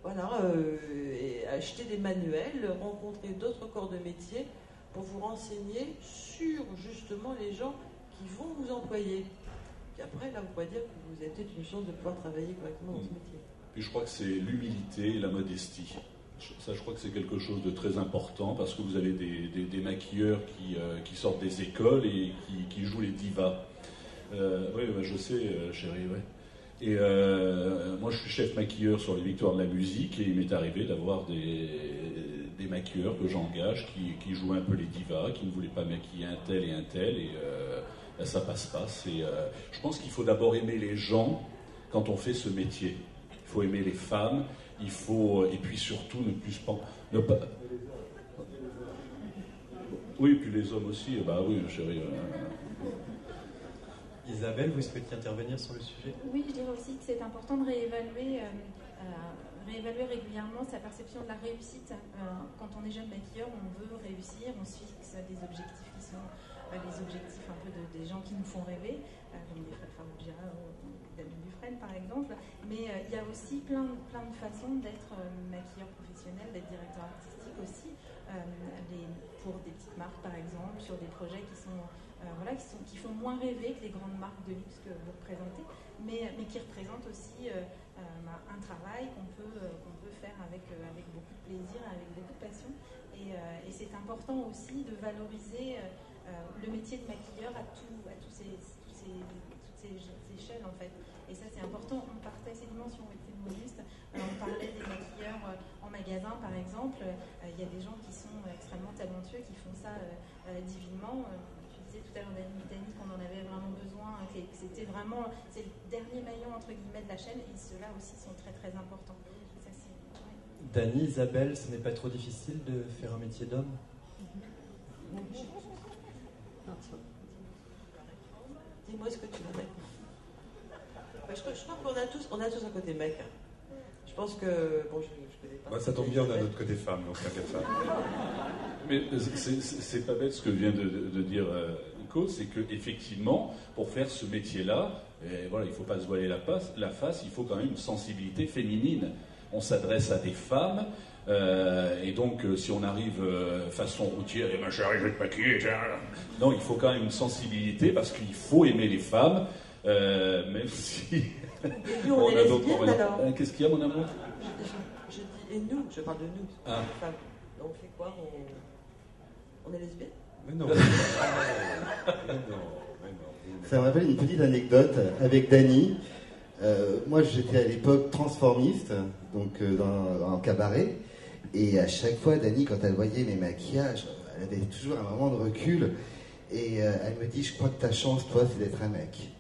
et achetez des manuels, rencontrez d'autres corps de métier pour vous renseigner sur justement les gens qui vont vous employer. Puis après, là, vous pourrez dire que vous avez peut-être une chance de pouvoir travailler correctement dans ce métier. Puis je crois que c'est l'humilité et la modestie. Ça, je crois que c'est quelque chose de très important parce que vous avez des maquilleurs qui sortent des écoles et qui jouent les divas. Oui, je sais, chérie, ouais. Et moi, je suis chef maquilleur sur les Victoires de la musique et il m'est arrivé d'avoir des maquilleurs que j'engage qui jouent un peu les divas, qui ne voulaient pas maquiller un tel, et ça passe pas. Je pense qu'il faut d'abord aimer les gens quand on fait ce métier. Il faut aimer les femmes, et puis surtout ne pas. Oui, et puis les hommes aussi, bah oui, chérie. Isabelle, vous souhaitez intervenir sur le sujet? Oui, je dirais aussi que c'est important de réévaluer régulièrement sa perception de la réussite. Quand on est jeune maquilleur, on veut réussir, on se fixe des objectifs qui sont les objectifs un peu des gens qui nous font rêver, comme des Fred Farrugia ou David Dufresne par exemple. Mais il y a aussi plein de façons d'être maquilleur professionnel, d'être directeur artistique aussi, pour des petites marques par exemple, sur des projets qui font moins rêver que les grandes marques de luxe que vous représentez, mais qui représentent aussi un travail qu'on peut faire avec beaucoup de plaisir, avec beaucoup de passion. Et c'est important aussi de valoriser le métier de maquilleur à toutes ces échelles en fait. Et ça c'est important, on partage ces dimensions, était modeste. On parlait des maquilleurs en magasin par exemple, il y a des gens qui sont extrêmement talentueux, qui font ça divinement. Tu disais tout à l'heure Dany qu'on en avait vraiment besoin, que c'est le dernier maillon entre guillemets de la chaîne, et ceux-là aussi sont très très importants. Ça, ouais. Dany, Isabelle, ce n'est pas trop difficile de faire un métier d'homme? Dis-moi ce que tu veux répondre. Je pense qu'on a tous un côté mec. Je pense que... Bon, je connais pas. Bah, ça tombe bien, on a notre côté femme, donc t'inquiète pas. Mais c'est pas bête ce que vient de dire Nico, c'est qu'effectivement, pour faire ce métier-là, voilà, il ne faut pas se voiler la face, il faut quand même une sensibilité féminine. On s'adresse à des femmes, et donc si on arrive façon routière, et ma chérie, je vais te maquiller, tiens. Non, il faut quand même une sensibilité, parce qu'il faut aimer les femmes, même si... Nous, on est lesbiennes, alors. Qu'est-ce qu'il y a, mon amour? Je dis, et nous, je parle de nous. Ah. Les femmes. On fait quoi? On est lesbiennes? Mais non. Ça me rappelle une petite anecdote avec Dany. Moi, j'étais à l'époque transformiste, donc dans un cabaret. Et à chaque fois, Dany, quand elle voyait mes maquillages, elle avait toujours un moment de recul. Et elle me dit, je crois que ta chance, toi, c'est d'être un mec.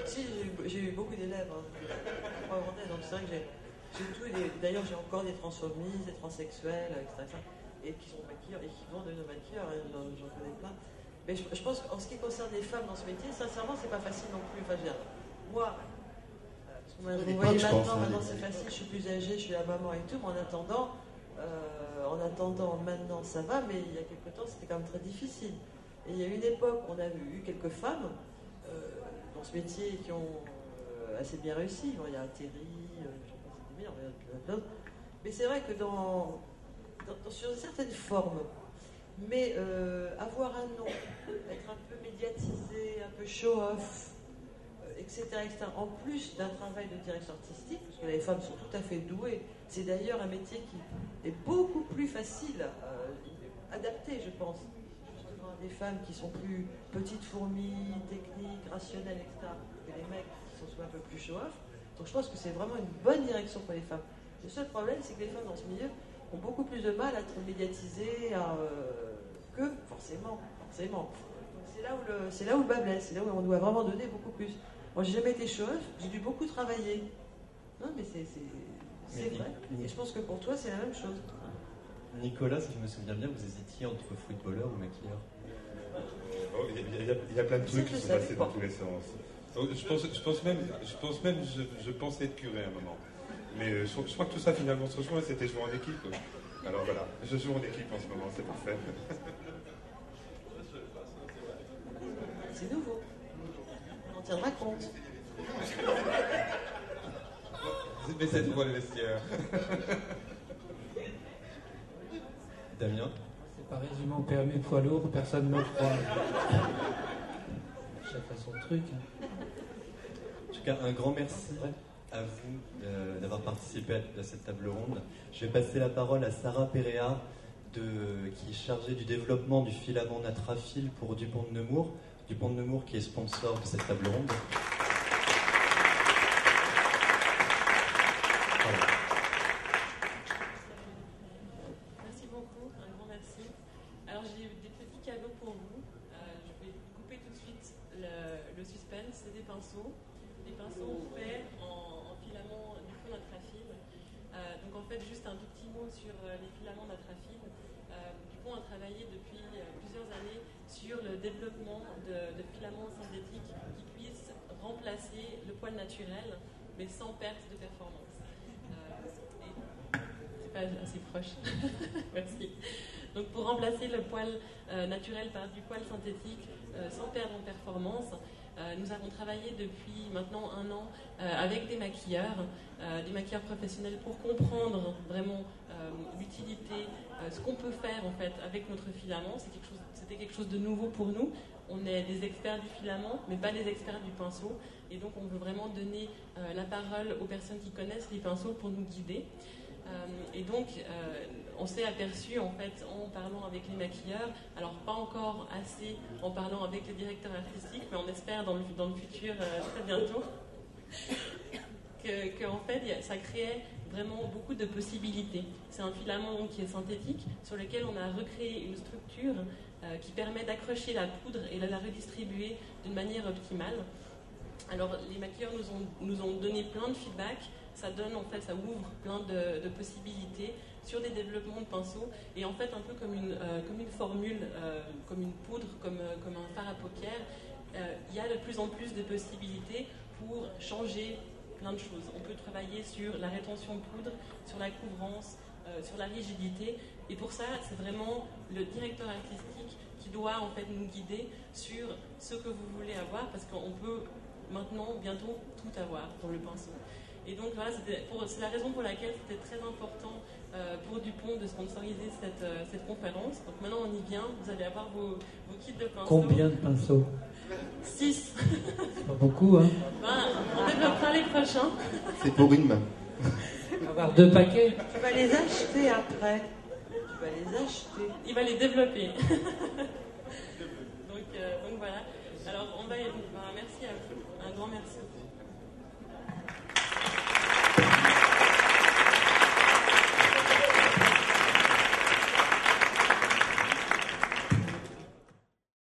Si, j'ai eu beaucoup d'élèves. Donc c'est vrai que j'ai tout. D'ailleurs, j'ai encore des transformistes, des transsexuels, etc. Et qui sont maquilleurs et qui vont devenir maquilleurs. J'en connais plein. Mais je pense qu'en ce qui concerne les femmes dans ce métier, sincèrement, c'est pas facile non plus. Enfin, je veux dire, moi, vous voyez maintenant c'est facile, je suis plus âgée, je suis la maman et tout, mais en attendant, maintenant ça va, mais il y a quelques temps, c'était quand même très difficile. Et il y a une époque, on a eu quelques femmes dans ce métier qui ont assez bien réussi. Bon, il y a Terry, je ne sais pas si c'était bien, il y en a plein d'autres. Mais c'est vrai que sur certaines formes, mais avoir un nom, être un peu médiatisé, un peu show-off, etc., en plus d'un travail de direction artistique, parce que les femmes sont tout à fait douées, c'est d'ailleurs un métier qui est beaucoup plus facile, adapté, je pense, justement à des femmes qui sont plus petites fourmis, techniques, rationnelles, etc., que les mecs qui sont souvent un peu plus show-off. Donc je pense que c'est vraiment une bonne direction pour les femmes. Le seul problème, c'est que les femmes dans ce milieu, ont beaucoup plus de mal à être médiatisés que forcément. Donc c'est là où le bas blesse, c'est là où on doit vraiment donner beaucoup plus. Moi, j'ai jamais été chauve, j'ai dû beaucoup travailler. Non, mais c'est vrai. Et je pense que pour toi, c'est la même chose. Nicolas, si je me souviens bien, vous hésitiez entre footballeur ou maquilleur. Il y a plein de trucs qui sont passés dans tous les sens. Je pensais être curé à un moment. Mais je crois que tout ça finalement se rejoint, c'était jouer en équipe. Alors voilà, je joue en équipe en ce moment, c'est parfait. C'est nouveau. On en tiendra compte. Mais c'est nouveau le vestiaire. Damien? C'est pas résumé au permis poids lourd, personne ne me croit. Chacun son truc. En tout cas, un grand merci à vous d'avoir participé à cette table ronde. Je vais passer la parole à Sarah Péréa, qui est chargée du développement du filament Natrafil pour Dupont de Nemours. Dupont de Nemours qui est sponsor de cette table ronde. Voilà. Merci beaucoup, un grand merci. Alors j'ai des petits cadeaux pour vous. Je vais couper tout de suite le suspense. C'est des pinceaux. Des pinceaux faits en filament Dupont Natrafil. Donc en fait, juste un tout petit mot sur les filaments Natrafil. Dupont a travaillé depuis plusieurs années sur le développement de filaments synthétiques qui puissent remplacer le poil naturel, mais sans perte de performance. C'est pas assez proche. Merci. Donc pour remplacer le poil naturel par du poil synthétique sans perdre en performance, nous avons travaillé depuis maintenant 1 an avec des maquilleurs professionnels pour comprendre vraiment l'utilité, ce qu'on peut faire en fait avec notre filament. C'était quelque chose de nouveau pour nous. On est des experts du filament, mais pas des experts du pinceau. Et donc on veut vraiment donner la parole aux personnes qui connaissent les pinceaux pour nous guider. Et donc, on s'est aperçu, en fait, en parlant avec les maquilleurs, alors pas encore assez en parlant avec les directeurs artistiques, mais on espère dans le futur très bientôt, que en fait, ça créait vraiment beaucoup de possibilités. C'est un filament qui est synthétique, sur lequel on a recréé une structure qui permet d'accrocher la poudre et de la redistribuer d'une manière optimale. Alors, les maquilleurs nous ont donné plein de feedback. Ça donne, en fait, ça ouvre plein de possibilités sur des développements de pinceaux. Et en fait, un peu comme une formule, comme une poudre, comme un fard à paupières, il y a de plus en plus de possibilités pour changer plein de choses. On peut travailler sur la rétention de poudre, sur la couvrance, sur la rigidité. Et pour ça, c'est vraiment le directeur artistique qui doit, en fait, nous guider sur ce que vous voulez avoir, parce qu'on peut maintenant, bientôt, tout avoir dans le pinceau. Et donc voilà, c'est la raison pour laquelle c'était très important pour Dupont de sponsoriser cette conférence. Donc maintenant on y vient, vous allez avoir vos kits de pinceaux. Combien de pinceaux? 6. C'est pas beaucoup, hein? On développera les prochains. C'est pour une main. On va avoir 2 paquets. Tu vas les acheter après. Tu vas les acheter. Il va les développer. donc voilà. Alors merci à vous. Un grand merci.